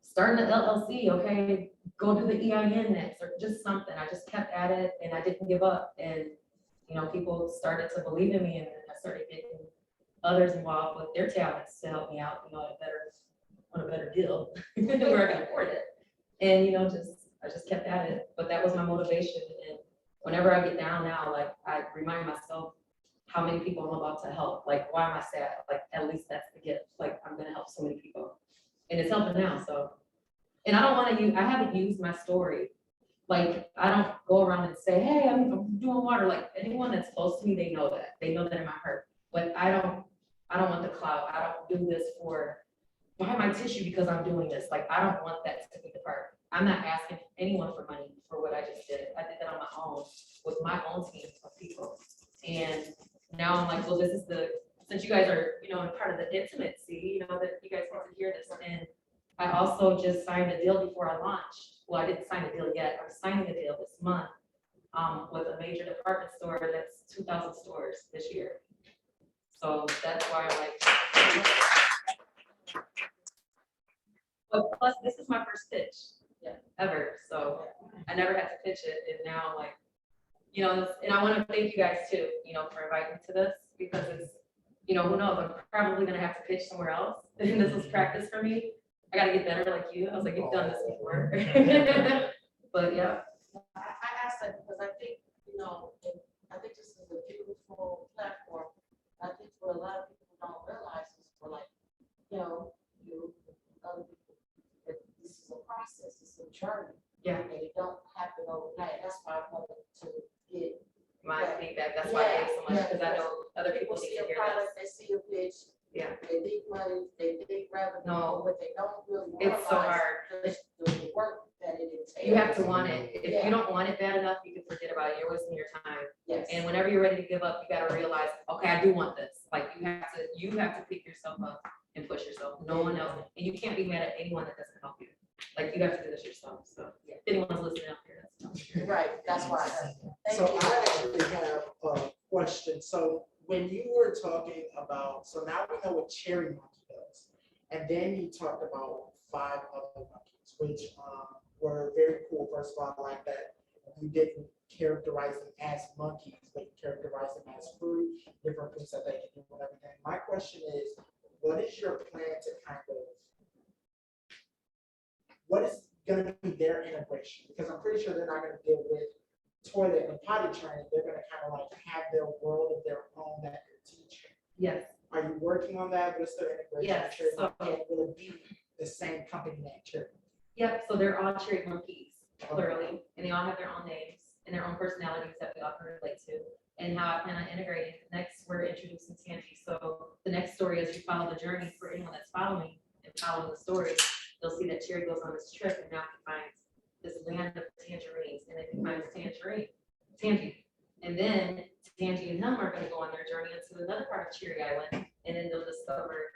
starting an LLC, okay, go do the EIN next, or just something. I just kept at it, and I didn't give up. And, you know, people started to believe in me, and I started getting others involved with their talents to help me out, you know, on a better deal where I can afford it. And, you know, I just kept at it. But that was my motivation. And whenever I get down now, like, I remind myself how many people I'm about to help. Like, why am I sad? Like, at least that's the gift. Like, I'm gonna help so many people. And it's helping now, so. And I don't wanna I haven't used my story. Like, I don't go around and say, hey, I'm doing water. Like, anyone that's close to me, they know that. They know that in my heart. But I don't want the clout. I don't do this for, buy my tissue because I'm doing this. Like, I don't want that to be the part. I'm not asking anyone for money for what I just did. I did that on my own with my own team of people. And now I'm like, well, this is since you guys are, you know, part of the intimacy, you know, that you guys want to hear this. And I also just signed a deal before I launched. Well, I didn't sign a deal yet. I'm signing a deal this month with a major department store that's 2,000 stores this year. So that's why I like. But plus, this is my first pitch ever. So I never had to pitch it. And now, like, you know, and I want to thank you guys too, you know, for inviting me to this, because it's, you know, who knows, I'm probably going to have to pitch somewhere else. And this was practice for me. I got to get better like you. I was like, you've done this before. But yeah. I asked that because I think, you know, and I think this is a beautiful platform. I think what a lot of people don't realize is, for like, you know, you, other people, that this is a process, it's a journey. Yeah. And it don't happen overnight, that's why I wanted to get. My feedback, that's why I gave so much, because I know other people see need a to hear product, this. they see a pitch. Yeah. They think money, they think revenue, No. but they don't really. It's so realize hard. The work that it entails. You have to want it. If Yeah. you don't want it bad enough, you can forget about it. You're wasting your time. Yes. And whenever you're ready to give up, you gotta realize, okay, I do want this. Like you have to pick yourself up and push yourself. No one else. And you can't be mad at anyone that doesn't help you. Like you have to do this yourself. So if anyone's listening out there, that's Right, that's why. So Thank you. I actually have a question. So when you were talking about, so now we know what cherry monkey does. And then you talked about 5 other monkeys, which were very cool. First of all, I like that you didn't characterize them as monkeys, but you characterize them as fruit, different things that they can do and everything. My question is, what is your plan to kind of, what is going to be their integration? Because I'm pretty sure they're not going to deal with toilet and potty training. They're going to kind of like have their world of their own that they're teaching. Yes. Are you working on that? What's their integration? Yes, Cherry so- Monkey? Will it be the same company name, Cherry? Yep. So they're all cherry monkeys, plurally, and they all have their own names and their own personalities that we all can relate to. And how I plan on integrating. Next, we're introducing Tangy. So the next story, as you follow the journey, for anyone that's following and following the story, they'll see that Cherry goes on this trip and now he finds this land of tangerines, and then he finds Tangy. And then Tangy and him are going to go on their journey into another part of Cherry Island, and then they'll discover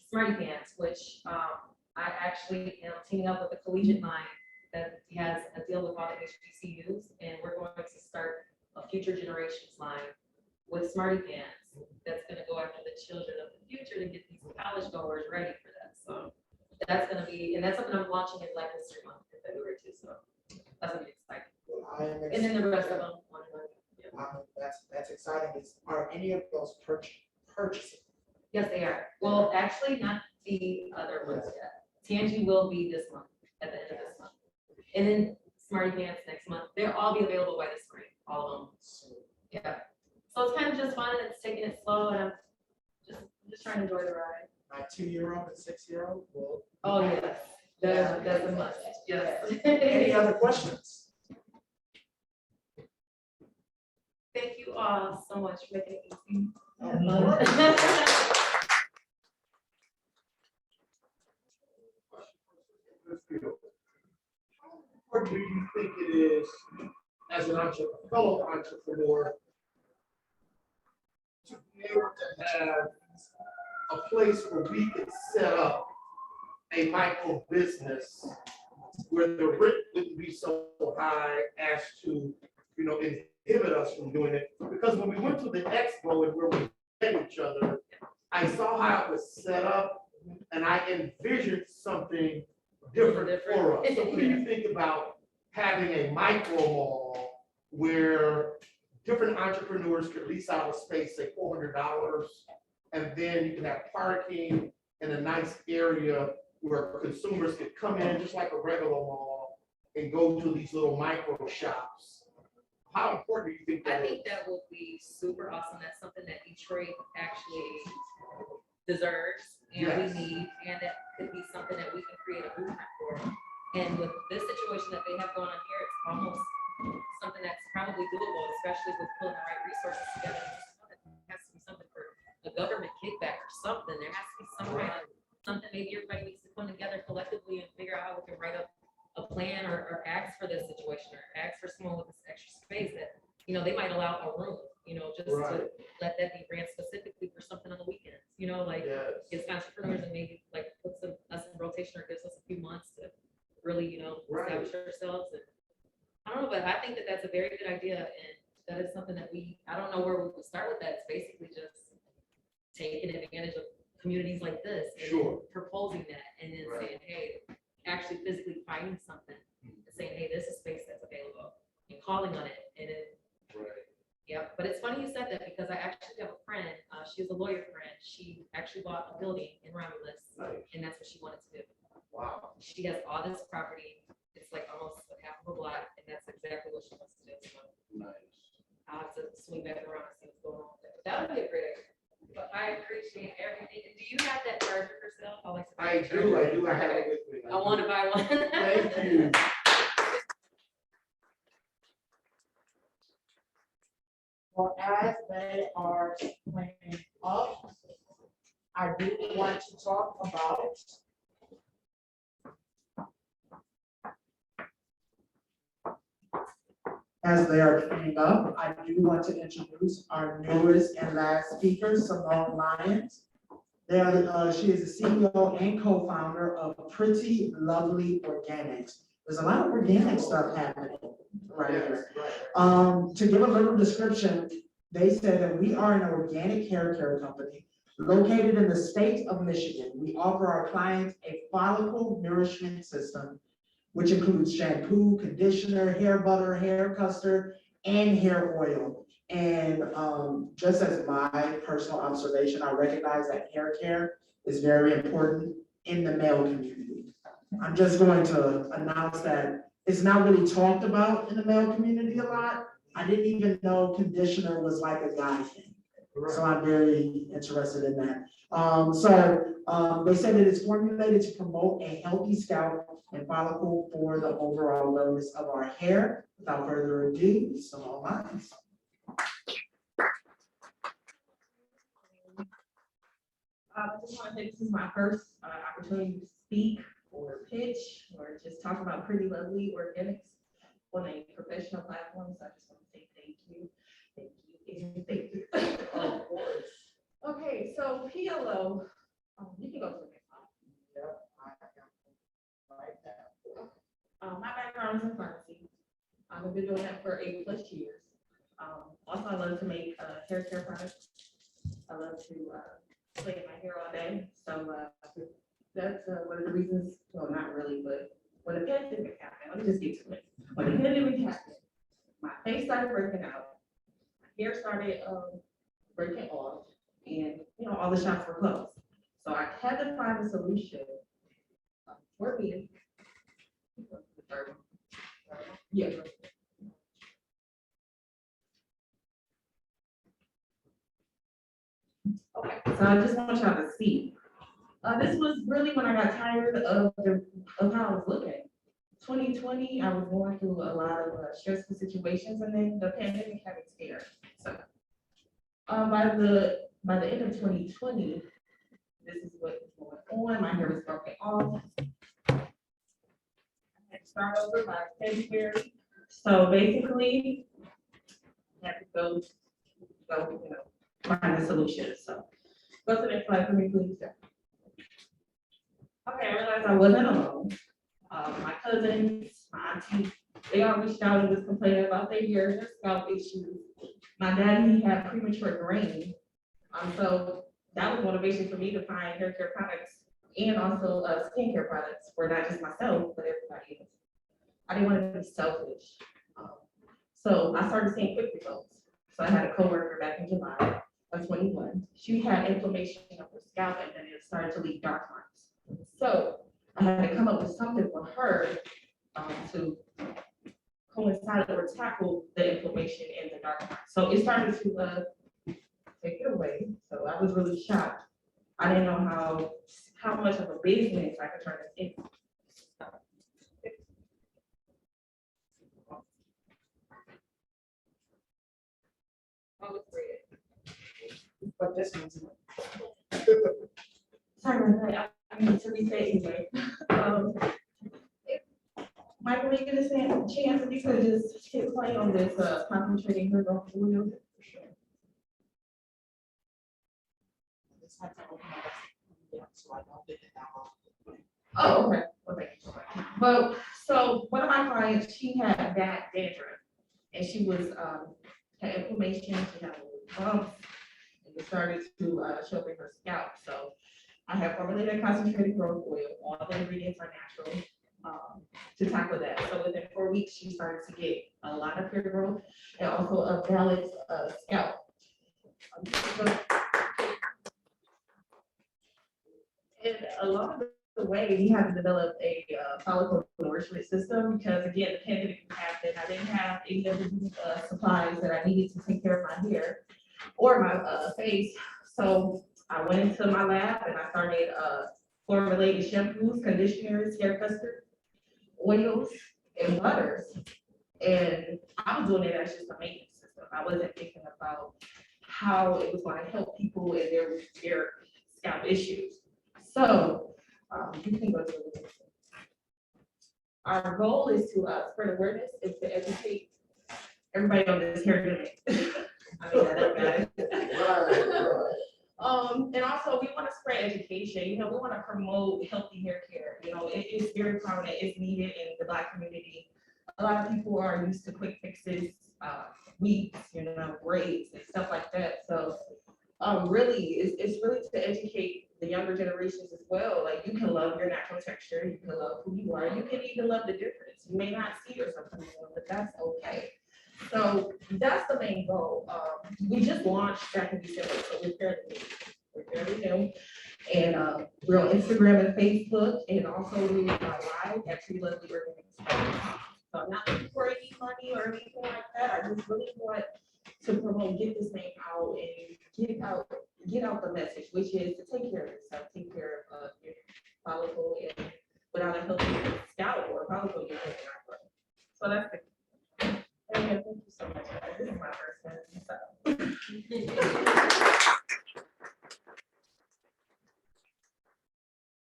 Smarty Pants, which I actually am teaming up with a collegiate mind that has a deal with all the HBCUs, and we're going to start a future generations line with Smarty Pants that's going to go after the children of the future to get these college goers ready for that. So that's going to be, and that's something I'm launching in Black History Month in February too. So that's going to be exciting. I am And then the rest of them. That's exciting. Are any of those purchasing? Yes, they are. Well, actually, not the other ones yet. Tangy will be this month, at the end of this month. And then Smarty Pants next month. They'll all be available by the spring, all of them. Yeah. So it's kind of just fun, and it's taking it slow, and I'm just trying to enjoy the ride. My 2-year-old and 6-year-old will. Oh, yes. That's a must. Yes. Any other questions? Thank you all so much for making it easy. Or do you think it is, as an fellow entrepreneur, to be able to have a place where we could set up a micro business where the rent wouldn't be so high as to, inhibit us from doing it? Because when we went to the expo and where we met each other, I saw how it was set up, and I envisioned something different for us. So what do you think about having a micro mall where different entrepreneurs could lease out a space, say $400, and then you can have parking in a nice area where consumers could come in just like a regular mall and go to these little micro shops? How important do you think I that is? think that will be super awesome. That's something that Detroit actually deserves and Yes. we need, and that could be something that we can create a blueprint for. And with this situation that they have going on here, it's almost something that's probably doable, especially with pulling the right resources together. There has to be something for a government kickback or something. There has to be some kind of something, maybe everybody needs to come together collectively and figure out how we can write up a plan or ask for this situation or ask for someone with this extra space that, they might allow a room, just to Right. let that be ran specifically for something on the weekends, like Yes. gives entrepreneurs and maybe like puts us in rotation or gives us a few months to really, Right. establish ourselves. And I don't know, but I think that that's a very good idea. And that is something that I don't know where we would start with that. It's basically just taking advantage of communities like this. And Sure. proposing that and then Right. saying, hey, actually physically finding something and saying, hey, this is space that's available and calling on it. And then, yeah, but it's funny you said that because I actually have a friend, she's a lawyer friend. She actually bought a building in Romulus Nice. and that's what she wanted to do. Wow. She has all this property. It's like almost a half of a block and that's exactly what she wants to do. So Nice. I'll have to swing back around and see what's going on with that. But that would be a great idea. But I appreciate everything. And do you have that charger for sale? I do. I have it with me. I want to buy one. Thank you. or as they are cleaning up, I do want to talk about as they are cleaning up, I do want to introduce our newest and last speaker, Simone Lyons. She is the CEO and co-founder of Pretty Lovely Organics. There's a lot of organic stuff happening right here. To give a little description, they said that we are an organic hair care company located in the state of Michigan. We offer our clients a follicle nourishment system, which includes shampoo, conditioner, hair butter, hair custard, and hair oil. And just as my personal observation, I recognize that hair care is very important in the male community. I'm just going to announce that it's not really talked about in the male community a lot. I didn't even know conditioner was like a guy thing. So I'm very interested in that. They said that it's formulated to promote a healthy scalp and follicle for the overall wellness of our hair. Without further ado, Simone Lyons. I just want to say this is my first opportunity to speak or pitch or just talk about Pretty Lovely Organics on a professional platform. So I just want to say thank you, and thank you. Of course. Okay, so PLO, you can go to the next slide. My background is in pharmacy. I've been doing that for 8+ years. Also, I love to make hair care products. I love to play my hair all day. So that's one of the reasons, well, not really, but when the pandemic happened, let me just get to it. When the pandemic happened, my face started breaking out, my hair started breaking off, and all the shops were closed. So I had to find a solution for me. Yeah. Okay, so I just want y'all to see. This was really when I got tired of how I was looking. 2020, I was going through a lot of stressful situations, and then the pandemic had me scared. So by the end of 2020, this is what was going on. My hair was broken off. I had to start over by February. So basically, I had to go, find a solution. So go to the next slide for me, please. Okay, I realized I wasn't alone. My cousins, my auntie, they all reached out and was complaining about their hair, their scalp issues. My daddy had premature graying. So that was motivation for me to find hair care products and also skincare products for not just myself, but everybody else. I didn't want to be selfish. So I started seeing quick results. So I had a coworker back in July of 21. She had inflammation of her scalp, and then it started to leave dark marks. So I had to come up with something for her to coincide or tackle the inflammation and the dark marks. So it started to take it away. So I was really shocked. I didn't know how much of a business I could turn this into. Oh, it's red. But this one's. Sorry, I need to reset anyway. Michael, you get a chance if you could just hit play on this concentrating her oil. Oh, okay. Okay. Well, so one of my clients, she had bad dandruff, and she was had inflammation. She had bumps, and it started to show up in her scalp. So I have formulated concentrated growth oil. All the ingredients are natural to tackle that. So within 4 weeks, she started to get a lot of hair growth and also a balanced scalp. And along the way, we had to develop a follicle nourishment system because, again, the pandemic happened. I didn't have any of the supplies that I needed to take care of my hair or my face. So I went into my lab and I started formulating shampoos, conditioners, hair custard, oils, and butters. And I was doing it as just a maintenance system. stuff. I wasn't thinking about how it was going to help people in their scalp issues. So, you can go to the next one. Our goal is to spread awareness, is to educate everybody on this hair gimmick. I mean, that and also we want to spread education. You know, we want to promote healthy hair care. You know, it is very prominent. It's needed in the Black community. A lot of people are used to quick fixes, weeks, you know, braids and stuff like that. So, really, it's really to educate the younger generations as well. Like, you can love your natural texture, you can love who you are, you can even love the difference. You may not see yourself anymore, but that's okay. So that's the main goal. We just launched back in December, so we're fairly new. And we're on Instagram and Facebook, and also we are live at Tree Lovely Organics. So I'm not looking for any money or anything like that. I just really want to promote, get this name out and get out the message, which is to take care of yourself, take care of your follicle, and without a healthy scalp or follicle, you're not growing. So that's the. Thank you so much. This is my first time.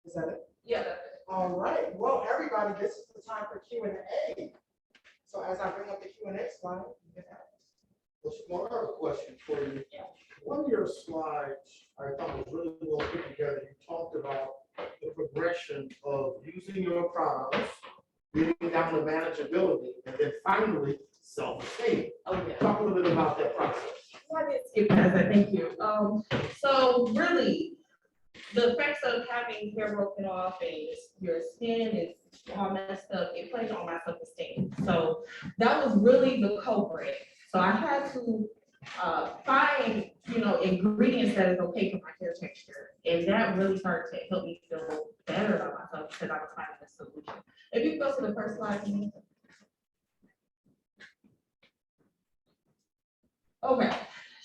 Is that it? Yeah, that's it. All right, well, everybody, this is the time for Q&A. So as I bring up the Q&A slide, you can ask. Well, Simone, I have a question for you. Yeah. One of your slides I thought was really well put together. You talked about the progression of using your products, getting down to manageability, and then finally self-esteem. Oh, yeah. Talk a little bit about that process. I did skip that, but thank you. So really, the effects of having hair broken off and your skin is all messed up, it plays on my self-esteem. So that was really the culprit. So I had to find, you know, ingredients that is okay for my hair texture. And that really started to help me feel better about myself because I was finding a solution. If you go to the first slide. Okay,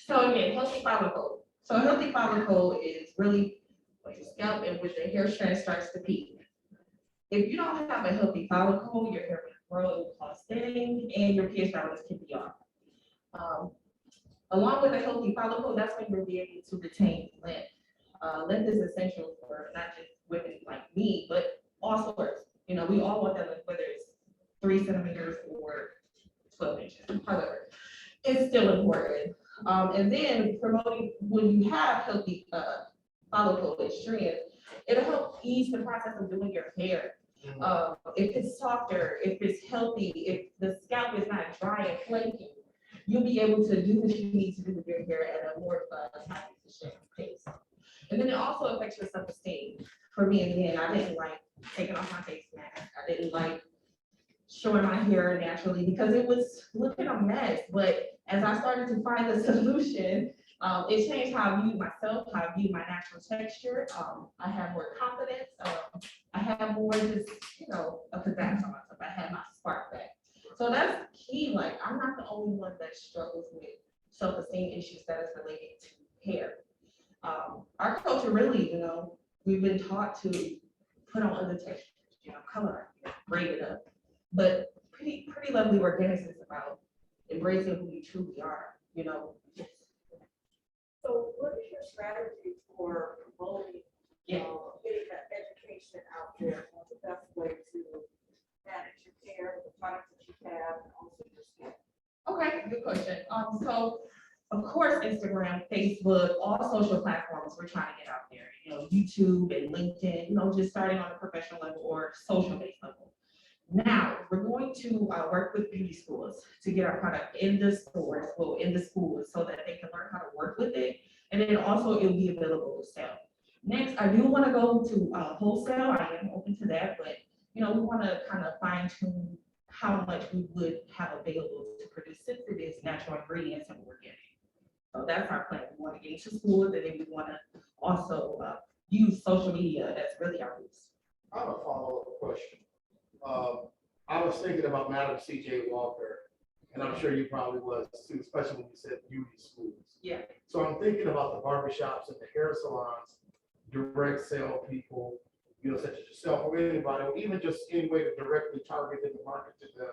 so again, healthy follicle. So a healthy follicle is really when your scalp and with the hair strand starts to peak. If you don't have a healthy follicle, your hair will grow, it will cause thinning, and your pH balance can be off. Along with a healthy follicle, that's when you'll be able to retain length. Length is essential for not just women like me, but all sorts. You know, we all want that length, whether it's 3 centimeters or 12 inches, however, it's still important. And then promoting, when you have healthy follicle and strands, it'll help ease the process of doing your hair. If it's softer, if it's healthy, if the scalp is not dry and flaky, you'll be able to do what you need to do with your hair at a more time efficient pace. And then it also affects your self-esteem. For me, again, I didn't like taking off my face mask. I didn't like showing my hair naturally because it was looking a mess. But as I started to find the solution, it changed how I viewed myself, how I viewed my natural texture. I have more confidence. I have more just, you know, a pizzazz on myself. I had my spark back. So that's key. Like, I'm not the only one that struggles with self-esteem issues that is related to hair. Our culture really, you know, we've been taught to put on other textures, you know, color, braid it up. But pretty lovely organics is about embracing who you truly are, you know. So what is your strategy for promoting, Yeah. Getting that education out there on the best way to manage your hair, the products that you have, and also your skin? Okay, good question. So of course, Instagram, Facebook, all social platforms, we're trying to get out there, you know, YouTube and LinkedIn, you know, just starting on a professional level or social-based level. Now, we're going to work with beauty schools to get our product in the stores, well, in the schools, so that they can learn how to work with it. And then also it'll be available to sell. Next, I do want to go to wholesale. I am open to that, but you know, we want to kind of fine tune how much we would have available to produce since it is natural ingredients and we're getting. So that's our plan. We want to get into schools, and then we want to also use social media. That's really our roots. I have a follow-up question. I was thinking about Madam C.J. Walker, and I'm sure you probably was too, especially when you said beauty schools. Yeah. So I'm thinking about the barbershops and the hair salons, direct sale people, you know, such as yourself or anybody, or even just any way to directly target them and market to them.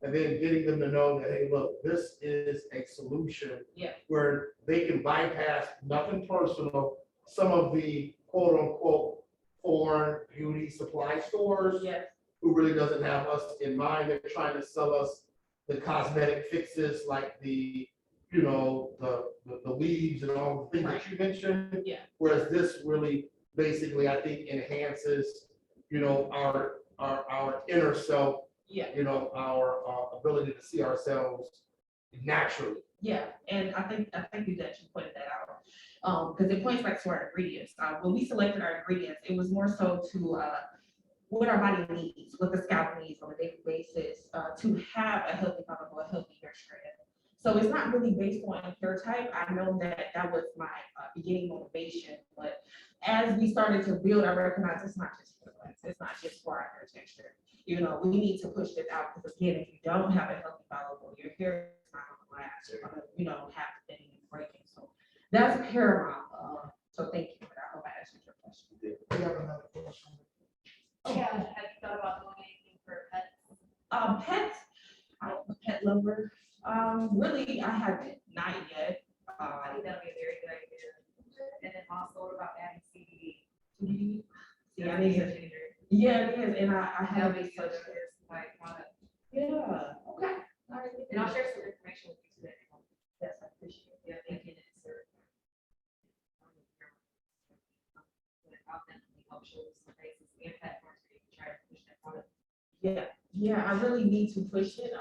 and then getting them to know that, hey, look, this is a solution. Yeah. Where they can bypass nothing personal, some of the quote unquote foreign beauty supply stores. Yes, Who really doesn't have us in mind. They're trying to sell us the cosmetic fixes like the, you know, the leaves and all the things that you mentioned. yeah, Whereas this really basically, I think, enhances, you know, our inner self, yeah, you know, our ability to see ourselves naturally. yeah, and I think you that you pointed that out. Because it points back to our ingredients. When we selected our ingredients, it was more so to what our body needs, what the scalp needs on a daily basis, to have a healthy follicle, a healthy hair strand. So it's not really based on hair type. I know that was my beginning motivation, but as we started to build, I recognize it's not just for us, it's not just for our hair texture. You know, we need to push this out, because again, if you don't have a healthy follicle, your hair is not gonna last, you're gonna, you know, have thinning and breaking. So that's paramount. So thank you for that. I hope I answered your question. We have another question. Yeah, have you thought about doing anything for pets? Pets, I'm a pet lover. Really, I haven't, not yet. I think that'd be a very good idea. And then also what about adding CBD? See, I need to, yeah, it is, and I have That'd a be such such, a, like, product. yeah, okay. All right. And I'll share some information with you today. Yes, I appreciate it. Yeah, thank you. I'll definitely help show you some places and platforms where you can try to push that product. Yeah, I really need to push it.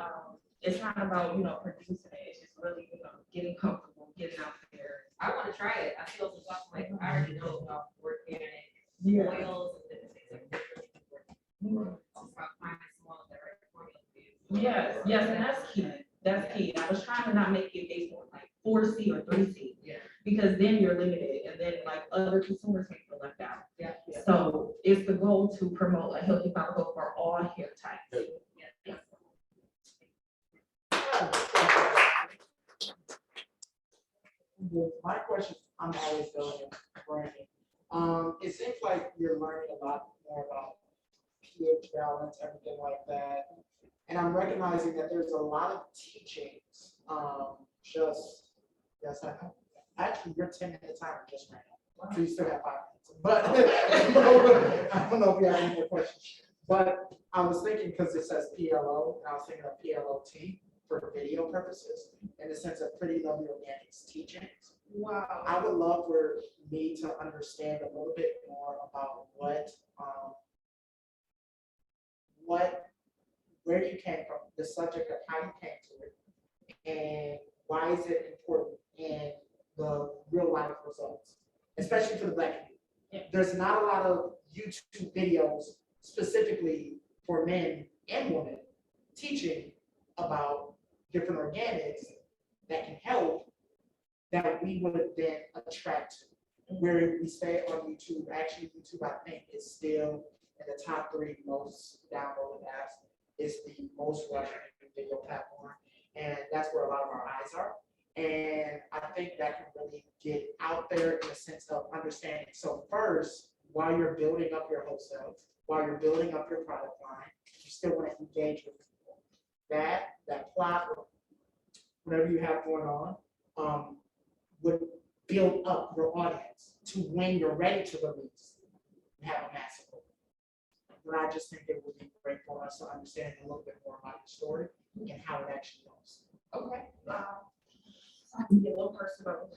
It's not about, you know, producing it, it's just really, you know, getting comfortable, getting out there. I want to try it. I feel some stuff like, I already know about organic Yeah. oils and different things like that. Also, about finding some oils that are formula for you. Yes, and that's key. That's key. I was trying to not make it based on like 4C or 3C. Yeah. Because then you're limited, and then like other consumers may feel left out. Yeah. So it's the goal to promote a healthy follicle for all hair types. Yeah. My question, I'm always building branding. It seems like you're learning a lot more about pH balance, everything like that. And I'm recognizing that there's a lot of teachings, yes, I know. Actually, your 10-minute timer just ran out, so you still have 5 minutes. But I don't know if you have any more questions. But I was thinking, because it says PLO, and I was thinking of PLOT for video purposes, in the sense of Pretty Lovely Organics teachings. Wow. I would love for me to understand a little bit more about where you came from, the subject of how you came to it, and why is it important in the real life results, especially for the Black community. Yeah. There's not a lot of YouTube videos specifically for men and women teaching about different organics that can help, that we would then attract. Where we stay on YouTube, actually YouTube, I think, is still in the top 3 most downloaded apps. It's the most watched video platform, and that's where a lot of our eyes are. And I think that can really get out there in the sense of understanding. So first, while you're building up your wholesale, while you're building up your product line, you still want to engage with people. That plot, or whatever you have going on, would build up your audience to when you're ready to release and have a massive open. But I just think it would be great for us to understand a little bit more about your story and how it actually goes. Okay. So I can get a little personal.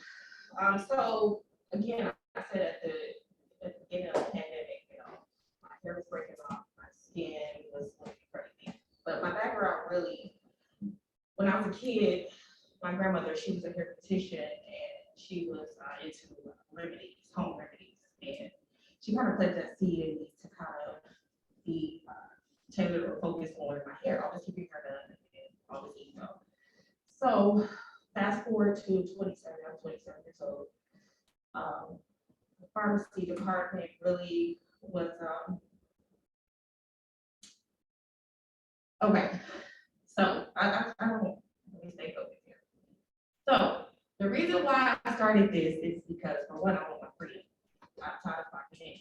So again, I said at the beginning of the pandemic, you know, my hair was breaking off, my skin was looking crazy. But my background really, when I was a kid, my grandmother, she was a hair beautician, and she was into remedies, home remedies. And she kind of planted that seed in me to kind of be tailored or focused on my hair, always keeping her done and always eating well. So fast forward to 27, I'm 27 years old. The pharmacy department really was, okay. So I don't, let me stay focused here. So the reason why I started this is because, for one, I want my freedom. I'm tired of clocking in.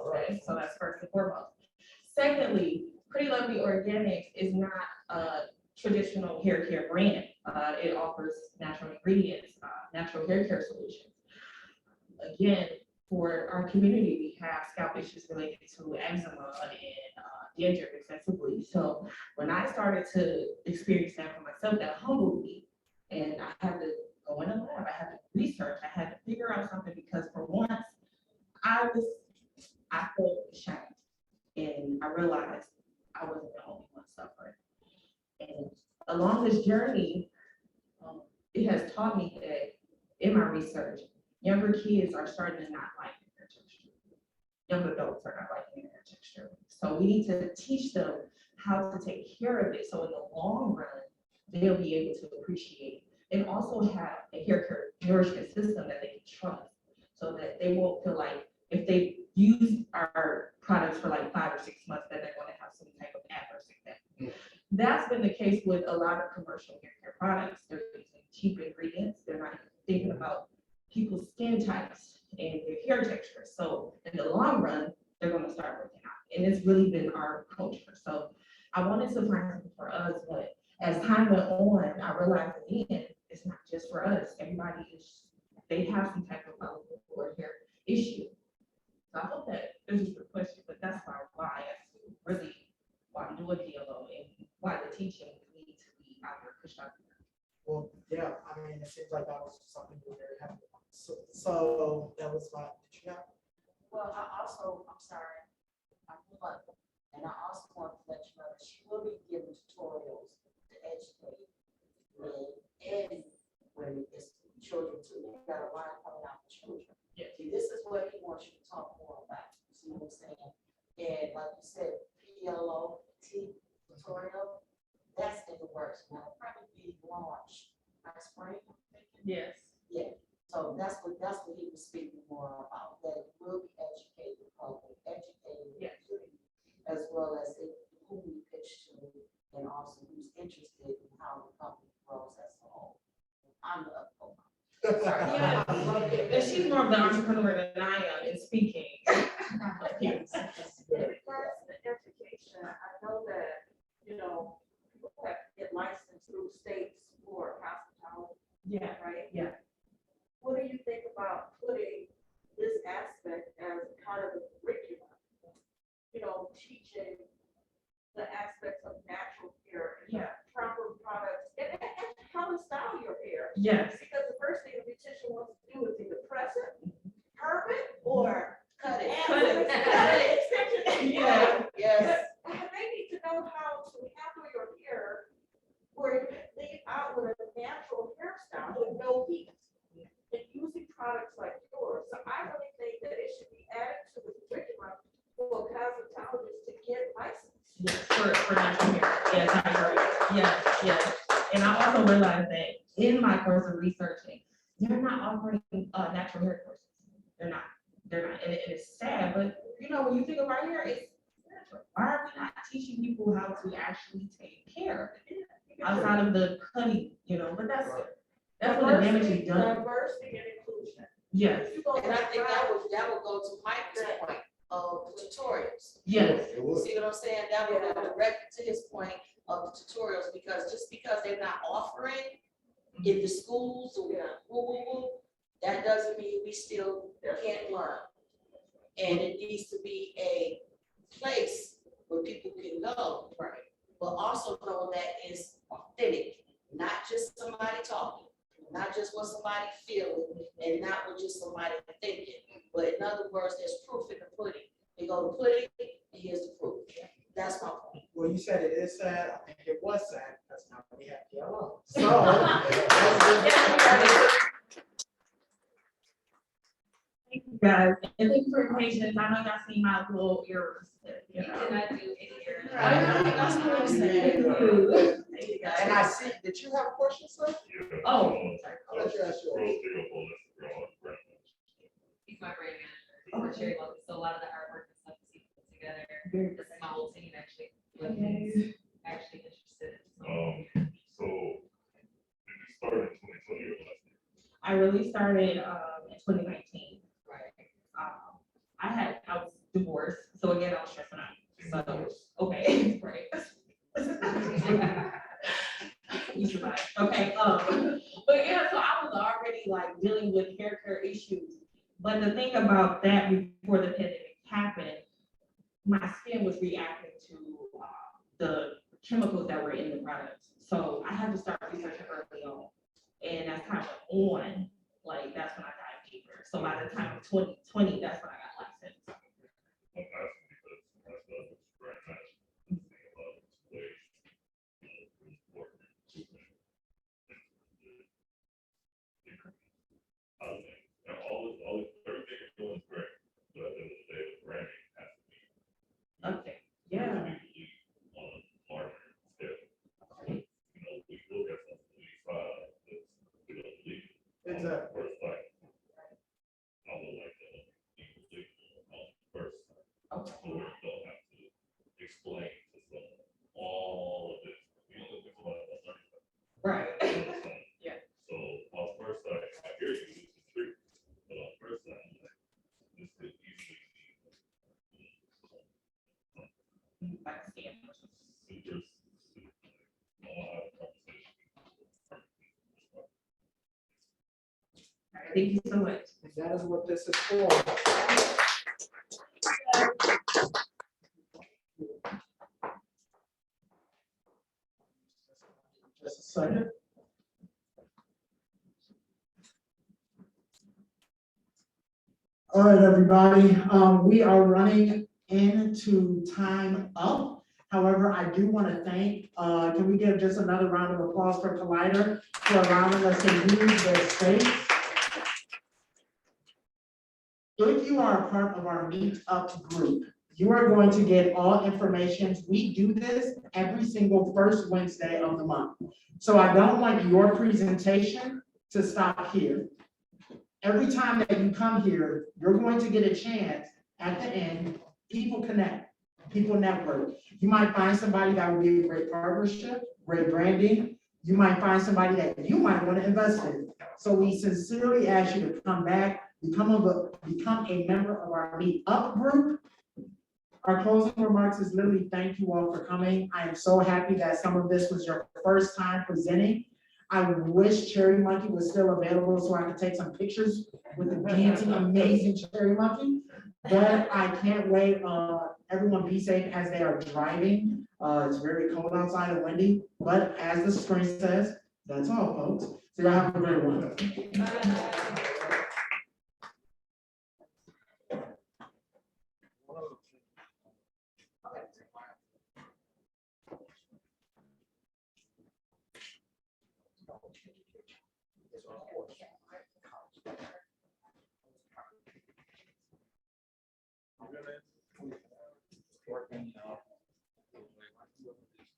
Okay, so that's first and foremost. Secondly, Pretty Lovely Organics is not traditional hair care brand. It offers natural ingredients, natural hair care solutions. Again, for our community, we have scalp issues related to eczema and dandruff excessively. So when I started to experience that for myself, that humbled me. And I had to go in a lab, I had to research, I had to figure out something, because for once I felt ashamed, and I realized I wasn't the only one suffering. And along this journey, it has taught me that in my research, younger kids are starting to not like hair texture. Young adults are not liking hair texture. So we need to teach them how to take care of it. So in the long run, they'll be able to appreciate and also have a hair care nourishment system that they can trust, so that they won't feel like if they use our products for like 5 or 6 months, that they're going to have some type of adverse effect. That's been the case with a lot of commercial hair care products. They're using cheap ingredients. They're not thinking about people's skin types and their hair texture. So in the long run, they're going to start working out. And it's really been our culture. So I wanted to find something for us, but as time went on, I realized again, it's not just for us. Everybody they have some type of or hair issue. So I hope that this is the question, but that's why as to really why do a DLO and why the teaching needs to be out there, pushed out there. Well, yeah, I mean, it seems like that was something we're very happy about. So that was my, did you have? Well, I'm sorry, I'm blunt, and I also want to let you know that she will be giving tutorials to educate men and women, it's children too. We got a line coming out for children. Yeah. See, this is what he wants you to talk more about. You see what I'm saying? And like you said, PLO, tutorial, that's in the works. Now, it'll probably be launched next spring. I'm thinking. Yes. Yeah. So that's what he was speaking more about, that it will be educating the public, educating the Yes. community, as well as who we pitch to, and also who's interested in how the company grows as a whole. I'm the upper. Sorry. Yeah. I love it. And she's more of the entrepreneur than I am in speaking. Yes. In regards to education, I know that, people have to get licensed through states for hospitality, Yeah. right? Yeah. What do you think about putting this aspect as part of the curriculum? Teaching the aspects of natural hair and Yeah. proper products and how to style your hair. Yes. Because the first thing a beautician wants to do is either press it, curve it, or Cut it. Cut it. extension. Yeah. Yes. But they need to know how to handle your hair where you leave out with a natural hairstyle with no heat. And using products like yours. So I really think that it should be added to the curriculum for cosmetologists to get licensed. Yes, for natural hair. Yes, I agree. Yes, yes. And I also realized that in my course of researching, they're not offering natural hair courses. They're not. And it's sad, but when you think about hair, it's natural. Why are we not teaching people how to actually take care of it outside of the cutting, but that's what the damage is done. Diversity and inclusion. Yes, And I think that would go to Mike's point of the tutorials. yes, See what I'm saying? That would go directly to his point of the tutorials, because just because they're not offering in the schools or that doesn't mean we still can't learn. And it needs to be a place where people can go, right. but also know that it's authentic, not just somebody talking, not just what somebody feeling, and not what just somebody thinking. But in other words, there's proof in the pudding. They go to pudding, and here's the proof. That's my point. Well, you said it is sad. I think it was sad because now we have yellow. So. Thank you guys, and thank you for your patience. I know y'all see my little errors. You cannot do any errors. That's what I'm saying. Thank you guys. And I see, did you have a question, sir? Oh. I'll let you ask yours. He's my brand manager. He's Cherry Love. So a lot of the artwork and stuff is he put together. This is my whole team actually. Actually interested. So did you start in 2020 or last year? I really started in 2019. Right. I was divorced, so again, I was stressing out. So, okay, right. Okay, but yeah, so I was already like dealing with hair care issues. But the thing about that, before the pandemic happened, my skin was reacting to the chemicals that were in the products. So I had to start researching early on. And as time went on, like that's when I got deeper. So by the time of 2020, that's when I got licensed. I'm asking because that's the brand match. Seeing a lot of ways, important improvement. And everything you're doing is great, but at the end of the day, the branding has to be. Okay, yeah. On a larger scale. You know, we look at something we find that we don't believe. Exactly. First sight. I would like to be believable on first sight. Okay. So we don't have to explain to someone all of this. We only think about it on Right. Yeah. So on first sight, I hear you, this is true, but on first sight, I'm like, this could easily be Like skin. super, I want to have a conversation. All right, thank you so much. And that is what this is for. Just a second. All right, everybody, we are running into time up. However, I do want to thank, can we give just another round of applause for Collider for allowing us to use their space? If you are a part of our Meet Up group, you are going to get all information. We do this every single first Wednesday of the month. So I don't want your presentation to stop here. Every time that you come here, you're going to get a chance at the end, people connect, people network. You might find somebody that would be a great partnership, great branding. You might find somebody that you might want to invest in. So we sincerely ask you to come back, become a member of our Meet Up group. Our closing remarks is literally thank you all for coming. I am so happy that some of this was your first time presenting. I wish Cherry Monkey was still available so I could take some pictures with the dancing, amazing Cherry Monkey. But I can't wait. Everyone be safe as they are driving. It's very cold outside and windy, but as the screen says, that's all, folks. So y'all have a great one. Working.